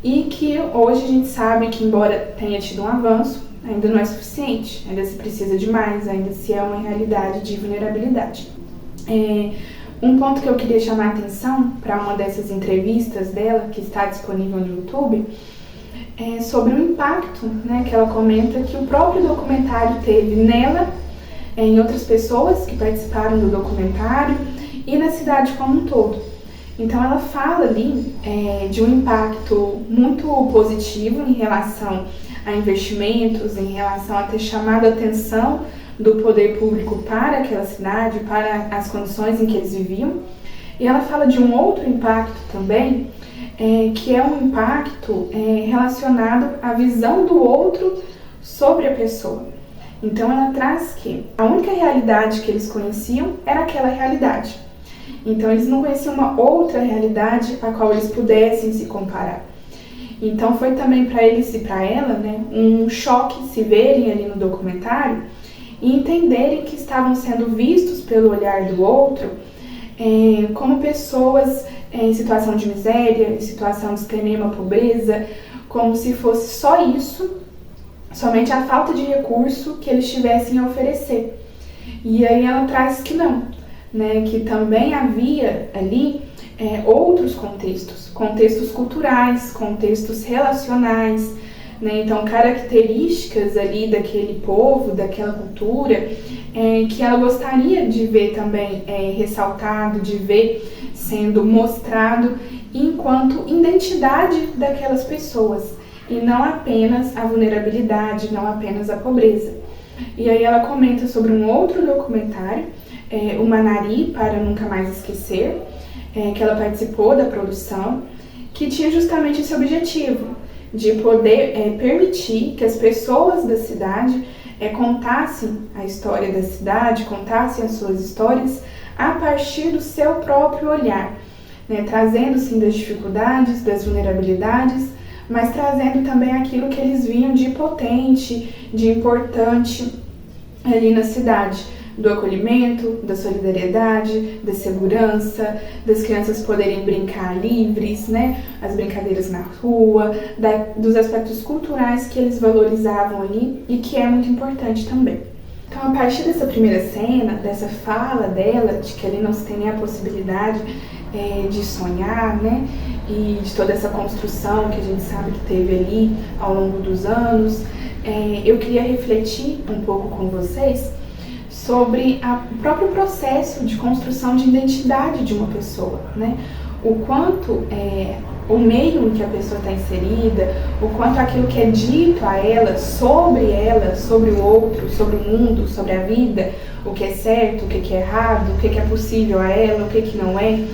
e que hoje a gente sabe que, embora tenha tido um avanço, ainda não é suficiente, ainda se precisa de mais, ainda se é uma realidade de vulnerabilidade. Um ponto que eu queria chamar a atenção para uma dessas entrevistas dela, que está disponível no YouTube, é sobre o impacto, né, que ela comenta que o próprio documentário teve nela, em outras pessoas que participaram do documentário e na cidade como um todo. Então ela fala ali de um impacto muito positivo em relação a investimentos, em relação a ter chamado a atenção do poder público para aquela cidade, para as condições em que eles viviam. E ela fala de um outro impacto também, que é um impacto relacionado à visão do outro sobre a pessoa. Então ela traz que a única realidade que eles conheciam era aquela realidade. Então eles não conheciam uma outra realidade a qual eles pudessem se comparar. Então foi também para eles e para ela, né, um choque se verem ali no documentário e entenderem que estavam sendo vistos pelo olhar do outro como pessoas em situação de miséria, em situação de extrema pobreza, como se fosse só isso, somente a falta de recurso que eles tivessem a oferecer. E aí ela traz que não, né, que também havia ali outros contextos culturais, contextos relacionais, né, então características ali daquele povo, daquela cultura, que ela gostaria de ver também ressaltado, de ver sendo mostrado enquanto identidade daquelas pessoas, e não apenas a vulnerabilidade, não apenas a pobreza. E aí ela comenta sobre um outro documentário, o Manari, para Nunca Mais Esquecer, que ela participou da produção, que tinha justamente esse objetivo, de poder permitir que as pessoas da cidade contassem a história da cidade, contassem as suas histórias a partir do seu próprio olhar, né, trazendo sim das dificuldades, das vulnerabilidades, mas trazendo também aquilo que eles viam de potente, de importante ali na cidade, do acolhimento, da solidariedade, da segurança, das crianças poderem brincar livres, né, as brincadeiras na rua, dos aspectos culturais que eles valorizavam ali e que é muito importante também. Então, a partir dessa primeira cena, dessa fala dela, de que ali não se tem nem a possibilidade de sonhar, né, e de toda essa construção que a gente sabe que teve ali ao longo dos anos, eu queria refletir um pouco com vocês sobre o próprio processo de construção de identidade de uma pessoa, né? O quanto o meio em que a pessoa está inserida, o quanto aquilo que é dito a ela, sobre o outro, sobre o mundo, sobre a vida, o que é certo, o que é errado, o que é possível a ela, o que não é,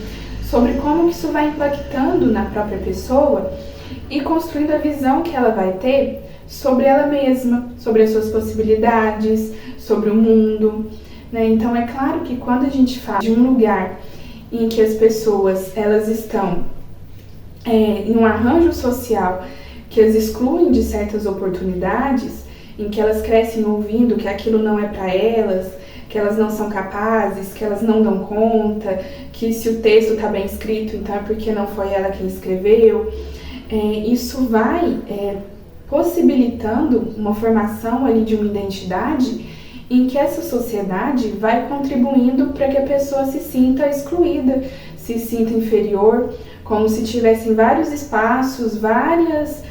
sobre como isso vai impactando na própria pessoa e construindo a visão que ela vai ter sobre ela mesma, sobre as suas possibilidades, sobre o mundo, né? Então é claro que quando a gente fala de um lugar em que as pessoas elas estão em um arranjo social que as excluem de certas oportunidades, em que elas crescem ouvindo que aquilo não é para elas, que elas não são capazes, que elas não dão conta, que se o texto está bem escrito, então é porque não foi ela quem escreveu, isso vai possibilitando uma formação ali de uma identidade em que essa sociedade vai contribuindo para que a pessoa se sinta excluída, se sinta inferior, como se tivessem vários espaços, várias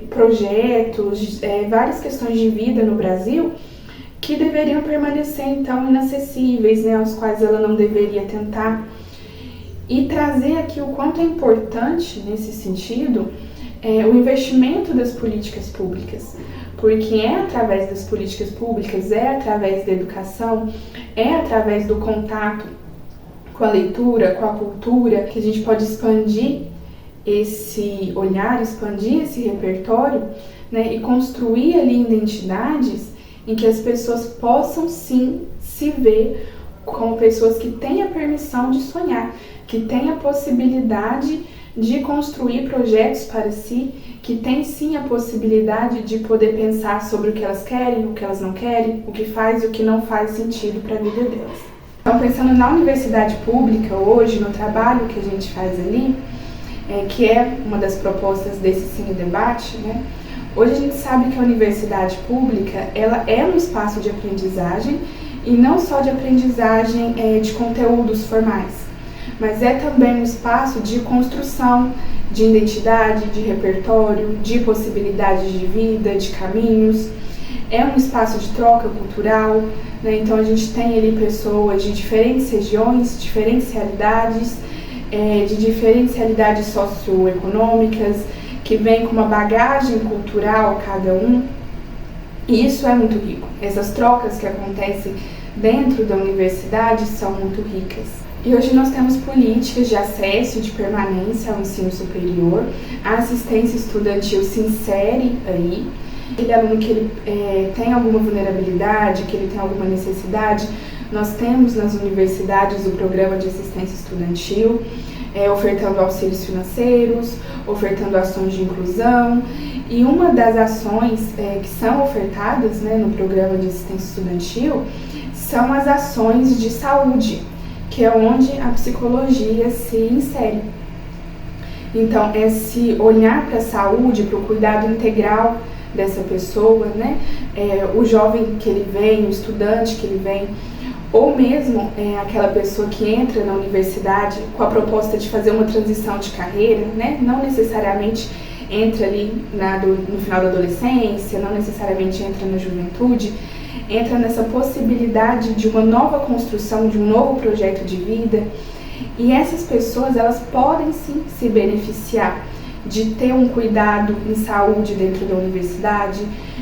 projetos, várias questões de vida no Brasil que deveriam permanecer, então, inacessíveis, né, aos quais ela não deveria tentar. E trazer aqui o quanto é importante, nesse sentido, o investimento das políticas públicas. Porque é através das políticas públicas, é através da educação, é através do contato com a leitura, com a cultura, que a gente pode expandir esse olhar, expandir esse repertório, né, e construir ali identidades em que as pessoas possam sim se ver como pessoas que têm a permissão de sonhar, que têm a possibilidade de construir projetos para si, que têm sim a possibilidade de poder pensar sobre o que elas querem, o que elas não querem, o que faz e o que não faz sentido para a vida delas. Então, pensando na universidade pública hoje, no trabalho que a gente faz ali, que é uma das propostas desse Cine Debate, né? Hoje a gente sabe que a universidade pública, ela é um espaço de aprendizagem, e não só de aprendizagem de conteúdos formais, mas é também um espaço de construção de identidade, de repertório, de possibilidades de vida, de caminhos. É um espaço de troca cultural, né? Então a gente tem ali pessoas de diferentes regiões, diferentes realidades, de diferentes realidades socioeconômicas, que vem com uma bagagem cultural cada um, e isso é muito rico. Essas trocas que acontecem dentro da universidade são muito ricas. E hoje nós temos políticas de acesso e de permanência ao ensino superior, a assistência estudantil se insere aí. Aquele aluno que ele tem alguma vulnerabilidade, que ele tem alguma necessidade, nós temos nas universidades o programa de assistência estudantil, ofertando auxílios financeiros, ofertando ações de inclusão. E uma das ações que são ofertadas, né, no programa de assistência estudantil são as ações de saúde, que é onde a psicologia se insere. Então, esse olhar para a saúde, para o cuidado integral dessa pessoa, né, o jovem que ele vem, o estudante que ele vem, ou mesmo aquela pessoa que entra na universidade com a proposta de fazer uma transição de carreira, né? Não necessariamente entra ali no final da adolescência, não necessariamente entra na juventude, entra nessa possibilidade de uma nova construção, de um novo projeto de vida. E essas pessoas, elas podem sim se beneficiar de ter um cuidado em saúde dentro da universidade,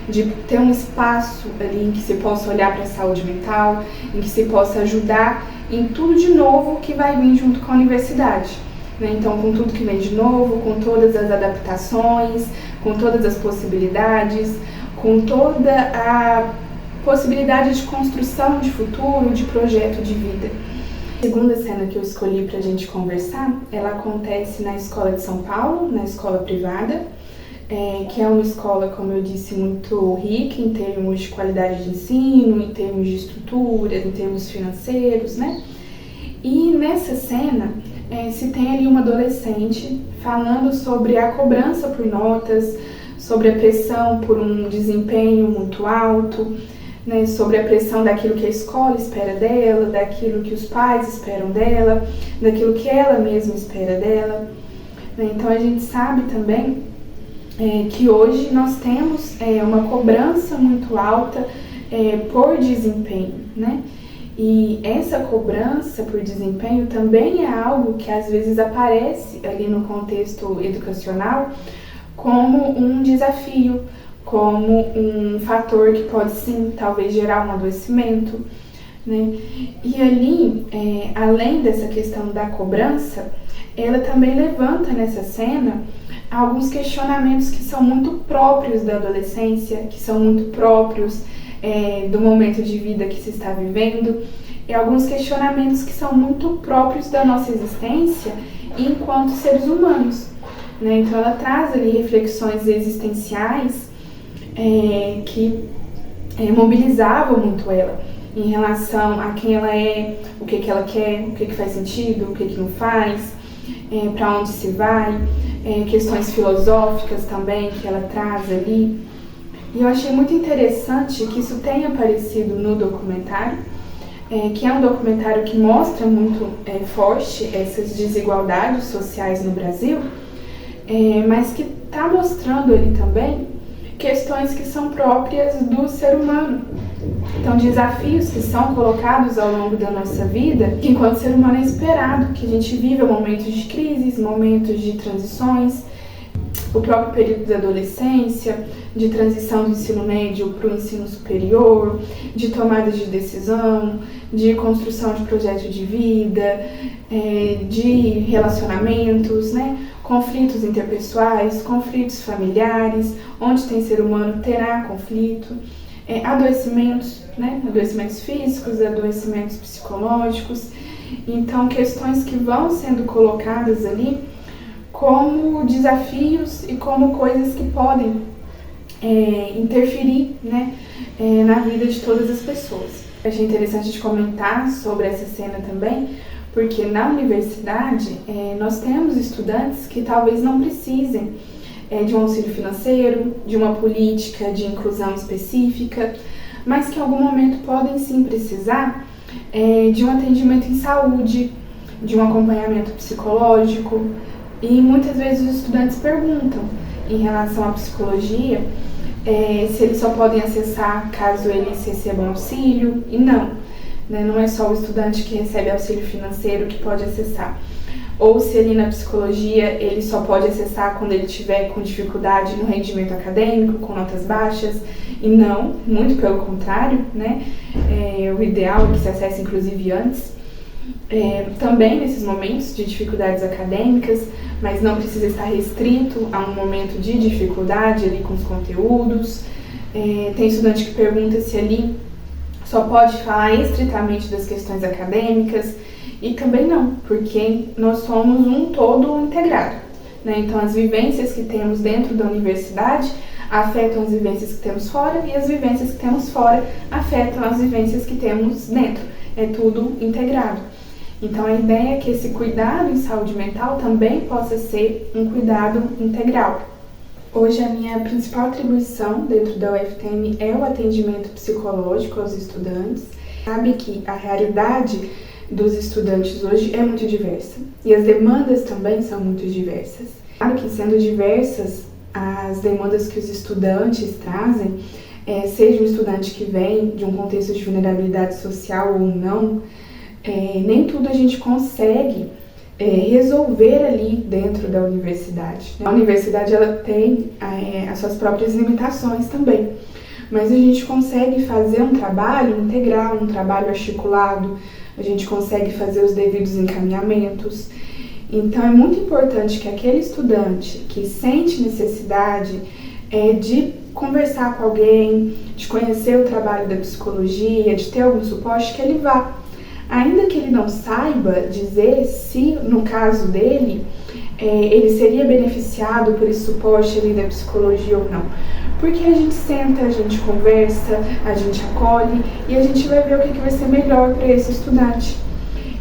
de ter um espaço ali em que se possa olhar para a saúde mental, em que se possa ajudar em tudo de novo que vai vir junto com a universidade, né? Então, com tudo que vem de novo, com todas as adaptações, com todas as possibilidades, com toda a possibilidade de construção de futuro, de projeto de vida. A segunda cena que eu escolhi para a gente conversar, ela acontece na Escola de São Paulo, na escola privada, que é uma escola, como eu disse, muito rica em termos de qualidade de ensino, em termos de estrutura, em termos financeiros, né? E nessa cena se tem ali uma adolescente falando sobre a cobrança por notas, sobre a pressão por um desempenho muito alto, né, sobre a pressão daquilo que a escola espera dela, daquilo que os pais esperam dela, daquilo que ela mesma espera dela. Né? Então a gente sabe também que hoje nós temos uma cobrança muito alta por desempenho, né? E essa cobrança por desempenho também é algo que às vezes aparece ali no contexto educacional como um desafio, como um fator que pode sim, talvez, gerar um adoecimento, né? E ali, além dessa questão da cobrança, ela também levanta nessa cena alguns questionamentos que são muito próprios da adolescência, que são muito próprios do momento de vida que se está vivendo, e alguns questionamentos que são muito próprios da nossa existência enquanto seres humanos, né? Então ela traz ali reflexões existenciais que mobilizavam muito ela em relação a quem ela é, o que ela quer, o que faz sentido, o que não faz, para onde se vai, questões filosóficas também que ela traz ali. E eu achei muito interessante que isso tenha aparecido no documentário, que é um documentário que mostra muito forte essas desigualdades sociais no Brasil, mas que está mostrando ali também questões que são próprias do ser humano. Então, desafios que são colocados ao longo da nossa vida, que enquanto ser humano é esperado, que a gente viva momentos de crises, momentos de transições, o próprio período da adolescência, de transição do ensino médio para o ensino superior, de tomada de decisão, de construção de projeto de vida, de relacionamentos, né? Conflitos interpessoais, conflitos familiares, onde tem ser humano terá conflito, adoecimentos, né? Adoecimentos físicos, adoecimentos psicológicos. Então, questões que vão sendo colocadas ali como desafios e como coisas que podem interferir, né, na vida de todas as pessoas. Achei interessante de comentar sobre essa cena também, porque na universidade nós temos estudantes que talvez não precisem de um auxílio financeiro, de uma política de inclusão específica, mas que em algum momento podem sim precisar de um atendimento em saúde, de um acompanhamento psicológico. E muitas vezes os estudantes perguntam em relação à psicologia se eles só podem acessar caso eles recebam auxílio, e não, né? Não é só o estudante que recebe auxílio financeiro que pode acessar. Ou se ali na psicologia ele só pode acessar quando ele estiver com dificuldade no rendimento acadêmico, com notas baixas, e não, muito pelo contrário, né? O ideal é que se acesse inclusive antes. Também nesses momentos de dificuldades acadêmicas, mas não precisa estar restrito a um momento de dificuldade ali com os conteúdos. Tem estudante que pergunta se ali só pode falar estritamente das questões acadêmicas, e também não, porque nós somos um todo integrado, né? Então as vivências que temos dentro da universidade afetam as vivências que temos fora, e as vivências que temos fora afetam as vivências que temos dentro. É tudo integrado. Então, a ideia é que esse cuidado em saúde mental também possa ser um cuidado integral. Hoje, a minha principal atribuição dentro da UFTM é o atendimento psicológico aos estudantes. Sabe que a realidade dos estudantes hoje é muito diversa, e as demandas também são muito diversas. Claro que, sendo diversas as demandas que os estudantes trazem, seja um estudante que vem de um contexto de vulnerabilidade social ou não, nem tudo a gente consegue resolver ali dentro da universidade. A universidade ela tem as suas próprias limitações também, mas a gente consegue fazer um trabalho integral, um trabalho articulado, a gente consegue fazer os devidos encaminhamentos. Então é muito importante que aquele estudante que sente necessidade de conversar com alguém, de conhecer o trabalho da psicologia, de ter algum suporte, que ele vá. Ainda que ele não saiba dizer se, no caso dele, ele seria beneficiado por esse suporte ali da psicologia ou não. Porque a gente senta, a gente conversa, a gente acolhe e a gente vai ver o que vai ser melhor para esse estudante.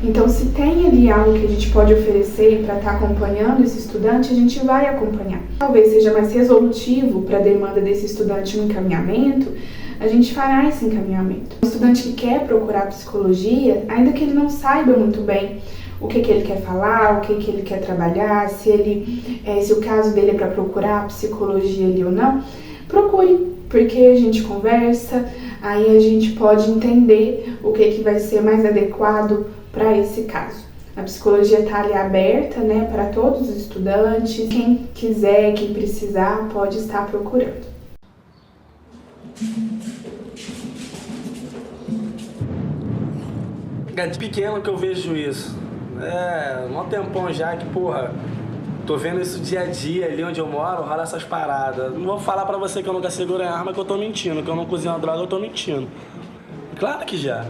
Então, se tem ali algo que a gente pode oferecer para estar acompanhando esse estudante, a gente vai acompanhar. Talvez seja mais resolutivo para a demanda desse estudante um encaminhamento, a gente fará esse encaminhamento. O estudante que quer procurar psicologia, ainda que ele não saiba muito bem o que ele quer falar, o que ele quer trabalhar, se o caso dele é para procurar psicologia ali ou não, procure, porque a gente conversa, aí a gente pode entender o que vai ser mais adequado para esse caso. A psicologia está ali aberta, né, para todos os estudantes. Quem quiser, quem precisar, pode estar procurando. É de pequeno que eu vejo isso. Um tempão já que, porra, tô vendo isso dia a dia ali onde eu moro, rola essas paradas. Não vou falar pra você que eu nunca segurei a arma, que eu tô mentindo. Que eu não cozinho uma droga, eu tô mentindo. Claro que já.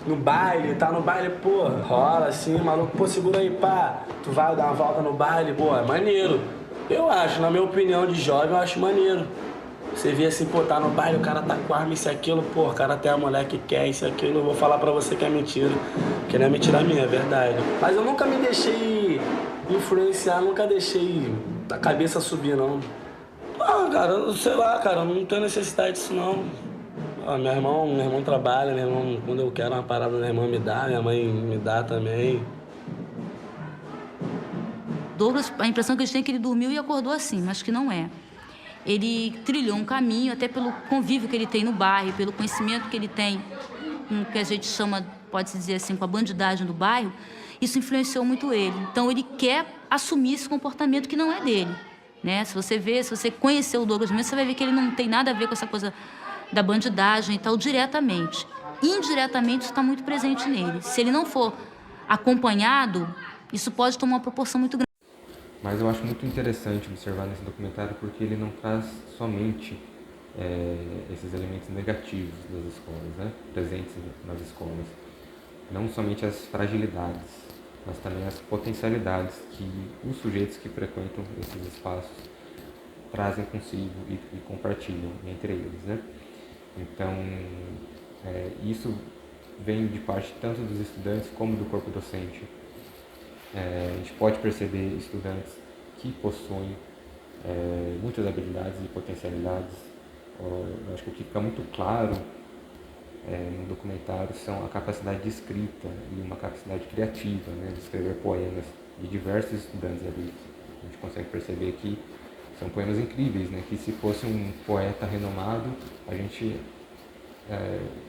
No baile, tá no baile, pô, rola assim, maluco, pô, segura aí, pá. Tu vai dar uma volta no baile, pô, é maneiro. Eu acho, na minha opinião de jovem, eu acho maneiro. Você vê assim, pô, tá no baile, o cara tá com arma, isso e aquilo, pô, o cara tem a mulher que quer isso e aquilo, eu vou falar pra você que é mentira. Que não é mentira minha, é verdade. Mas eu nunca me deixei influenciar, nunca deixei a cabeça subir, não. Ah, cara, eu sei lá, cara, eu não tenho necessidade disso, não. Ah, meu irmão trabalha, meu irmão, quando eu quero uma parada, minha irmã me dá, minha mãe me dá também. Douglas, a impressão que a gente tem é que ele dormiu e acordou assim, mas que não é. Ele trilhou um caminho, até pelo convívio que ele tem no bairro, pelo conhecimento que ele tem, com o que a gente chama, pode-se dizer assim, com a bandidagem do bairro, isso influenciou muito ele. Então, ele quer assumir esse comportamento que não é dele, né? Se você conhecer o Douglas mesmo, você vai ver que ele não tem nada a ver com essa coisa da bandidagem e tal, diretamente. Indiretamente, isso está muito presente nele. Se ele não for acompanhado, isso pode tomar uma proporção muito grande. Mas eu acho muito interessante observar nesse documentário porque ele não traz somente esses elementos negativos das escolas, né? Presentes nas escolas. Não somente as fragilidades, mas também as potencialidades que os sujeitos que frequentam esses espaços trazem consigo e compartilham entre eles, né? Então, isso vem de parte tanto dos estudantes como do corpo docente. A gente pode perceber estudantes que possuem muitas habilidades e potencialidades. Eu acho que o que fica muito claro no documentário são a capacidade de escrita e uma capacidade criativa, né, de escrever poemas de diversos estudantes ali. A gente consegue perceber que são poemas incríveis, né, que se fosse um poeta renomado, a gente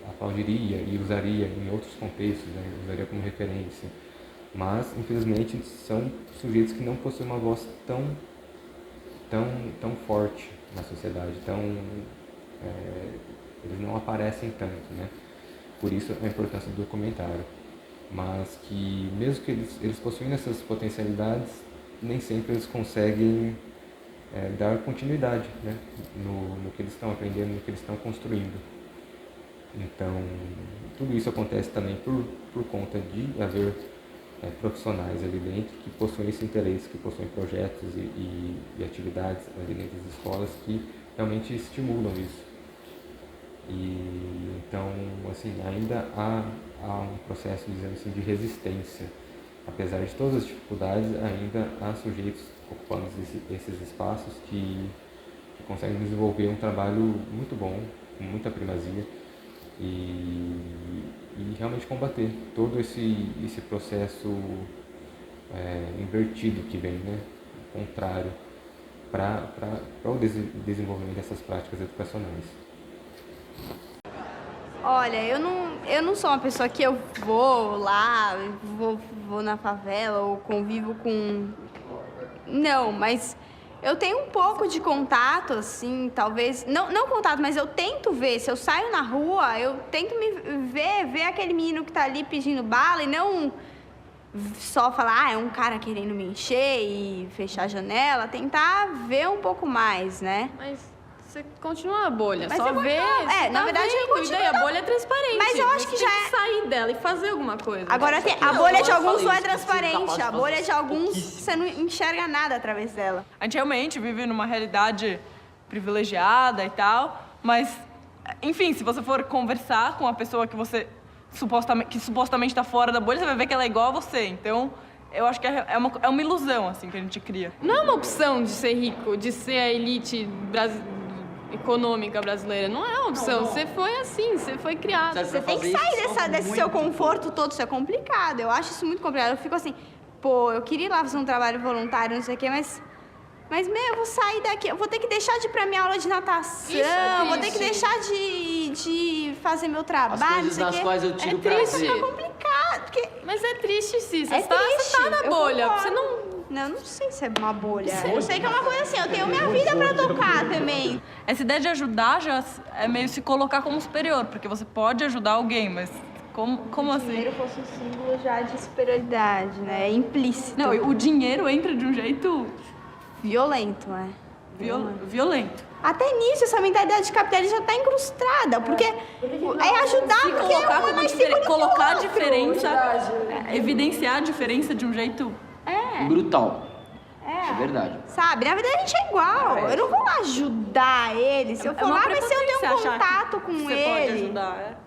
aplaudiria e usaria em outros contextos, né, usaria como referência. Mas, infelizmente, são sujeitos que não possuem uma voz tão forte na sociedade, eles não aparecem tanto, né? Por isso a importância do documentário. Mas que, mesmo que eles possuem essas potencialidades, nem sempre eles conseguem dar continuidade, né? no que eles estão aprendendo, no que eles estão construindo. Então, tudo isso acontece também por conta de haver profissionais ali dentro que possuem esse interesse, que possuem projetos e atividades ali dentro das escolas que realmente estimulam isso. E então, assim, ainda há um processo, dizendo assim, de resistência. Apesar de todas as dificuldades, ainda há sujeitos ocupando esses espaços que conseguem desenvolver um trabalho muito bom, com muita primazia, e realmente combater todo esse processo invertido que vem, né, contrário, para o desenvolvimento dessas práticas educacionais. Olha, eu não sou uma pessoa que eu vou lá, vou na favela ou convivo com... Não, mas eu tenho um pouco de contato, assim, talvez... Não contato, mas eu tento ver. Se eu saio na rua, eu tento ver aquele menino que tá ali pedindo bala e não só falar, é um cara querendo me encher e fechar a janela. Tentar ver um pouco mais, né? Mas você continua a bolha, Mas só vê. na verdade, eu continuo. E daí a bolha é transparente. Mas eu acho que já tem que sair dela e fazer alguma coisa. Agora, a bolha de alguns não é transparente. A bolha de alguns, você não enxerga nada através dela. A gente realmente vive numa realidade privilegiada e tal, mas, enfim, se você for conversar com a pessoa que supostamente está fora da bolha, você vai ver que ela é igual a você. Então, eu acho que é uma ilusão, assim, que a gente cria. Não é uma opção de ser rico, de ser a elite econômica brasileira. Não é uma opção. Você foi assim, você foi criado. Você tem que sair desse seu conforto todo. Isso é complicado. Eu acho isso muito complicado. Eu fico assim, pô, eu queria ir lá fazer um trabalho voluntário, não sei o quê, mas eu vou sair daqui, eu vou ter que deixar de ir pra minha aula de natação, vou ter que deixar de fazer meu trabalho, não sei o quê. Quais eu tiro prazer. É complicado, porque... Mas é triste, Cissa. Você tá na bolha. Você não... Não sei se é uma bolha. Eu sei que é uma coisa assim, eu tenho minha vida pra tocar também. Essa ideia de ajudar já é meio se colocar como superior, porque você pode ajudar alguém, mas como assim? Se o dinheiro fosse um símbolo já de superioridade, né? É implícito. Não, o dinheiro entra de um jeito... Violento, Violento. Até nisso, essa mentalidade de capitalismo já está incrustada, porque é ajudar, porque colocar mais colocar a diferença, evidenciar a diferença de um jeito brutal. É verdade. Sabe, na verdade a gente é igual. Eu não vou lá ajudar ele. Se eu for lá, vai ser eu ter um contato com ele. Você pode ajudar,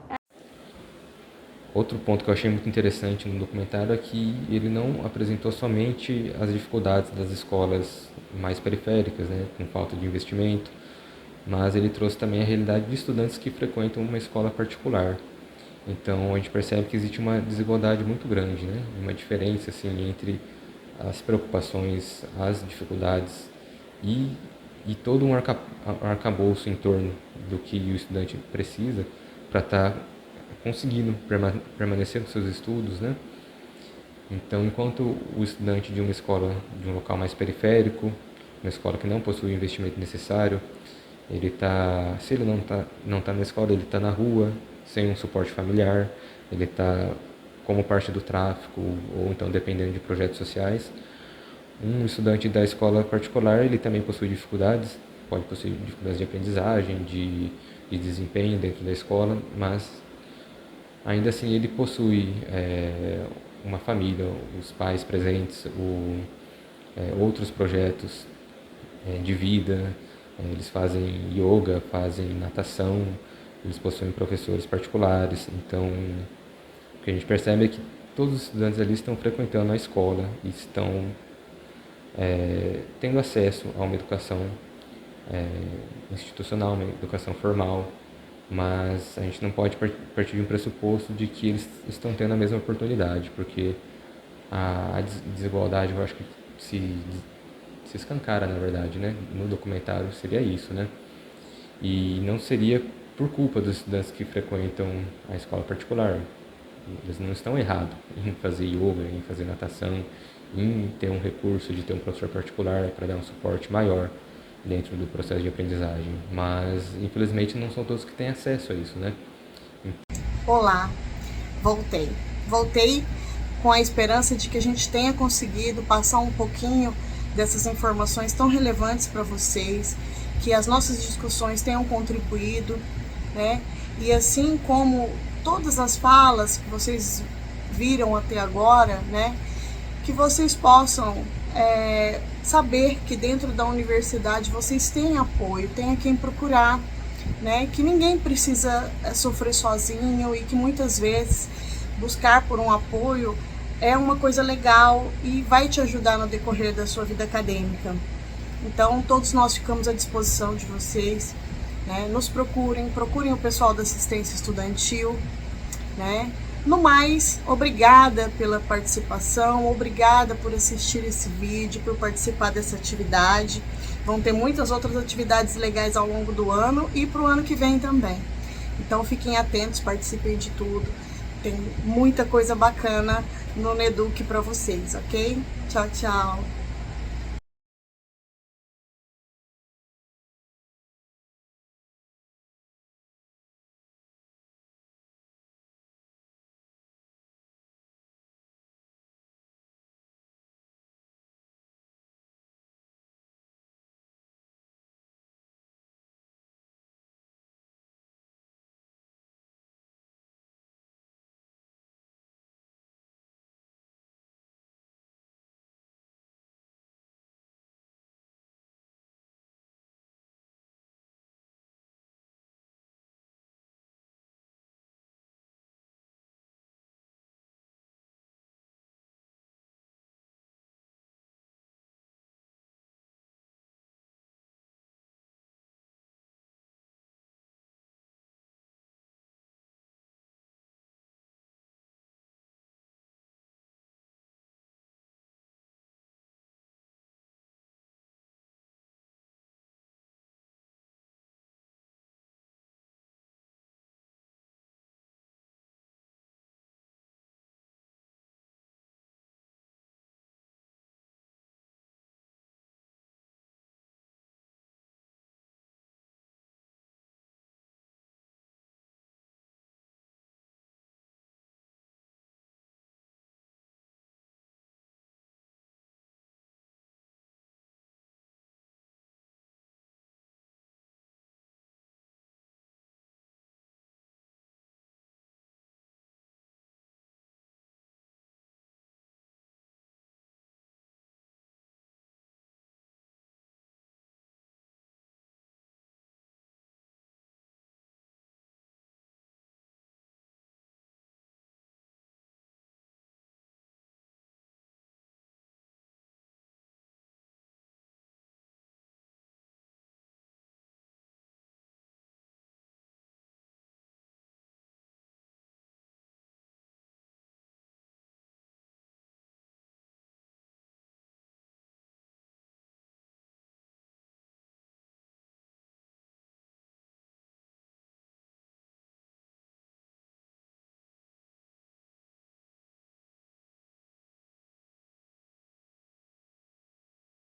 Outro ponto que eu achei muito interessante no documentário é que ele não apresentou somente as dificuldades das escolas mais periféricas, né, com falta de investimento, mas ele trouxe também a realidade de estudantes que frequentam uma escola particular. Então a gente percebe que existe uma desigualdade muito grande, né, uma diferença assim, entre as preocupações, as dificuldades e todo um arcabouço em torno do que o estudante precisa para estar conseguindo permanecer nos seus estudos, né? Então, enquanto o estudante de uma escola, de um local mais periférico, uma escola que não possui o investimento necessário, se ele não tá na escola, ele está na rua, sem um suporte familiar, ele está como parte do tráfico, ou então dependendo de projetos sociais. Um estudante da escola particular, ele também possui dificuldades, pode possuir dificuldades de aprendizagem, de desempenho dentro da escola, mas ainda assim ele possui uma família, os pais presentes, outros projetos de vida, eles fazem yoga, fazem natação, eles possuem professores particulares. Então, o que a gente percebe é que todos os estudantes ali estão frequentando a escola e estão tendo acesso a uma educação institucional, uma educação formal, mas a gente não pode partir de um pressuposto de que eles estão tendo a mesma oportunidade, porque a desigualdade, eu acho que se escancara, na verdade, né? No documentário seria isso, né? E não seria por culpa dos estudantes que frequentam a escola particular. Eles não estão errados em fazer yoga, em fazer natação, em ter um recurso de ter um professor particular para dar um suporte maior dentro do processo de aprendizagem. Mas, infelizmente, não são todos que têm acesso a isso, né? Olá, voltei. Voltei com a esperança de que a gente tenha conseguido passar um pouquinho dessas informações tão relevantes para vocês, que as nossas discussões tenham contribuído, né? E assim como todas as falas que vocês viram até agora, né? Que vocês possam saber que dentro da universidade vocês têm apoio, tem a quem procurar, né? Que ninguém precisa sofrer sozinho e que muitas vezes buscar por um apoio é uma coisa legal e vai te ajudar no decorrer da sua vida acadêmica. Então, todos nós ficamos à disposição de vocês, né? Nos procurem o pessoal da assistência estudantil, né? No mais, obrigada pela participação, obrigada por assistir esse vídeo, por participar dessa atividade. Vão ter muitas outras atividades legais ao longo do ano e para o ano que vem também. Então, fiquem atentos, participem de tudo. Tem muita coisa bacana no Neduc para vocês, ok? Tchau, tchau!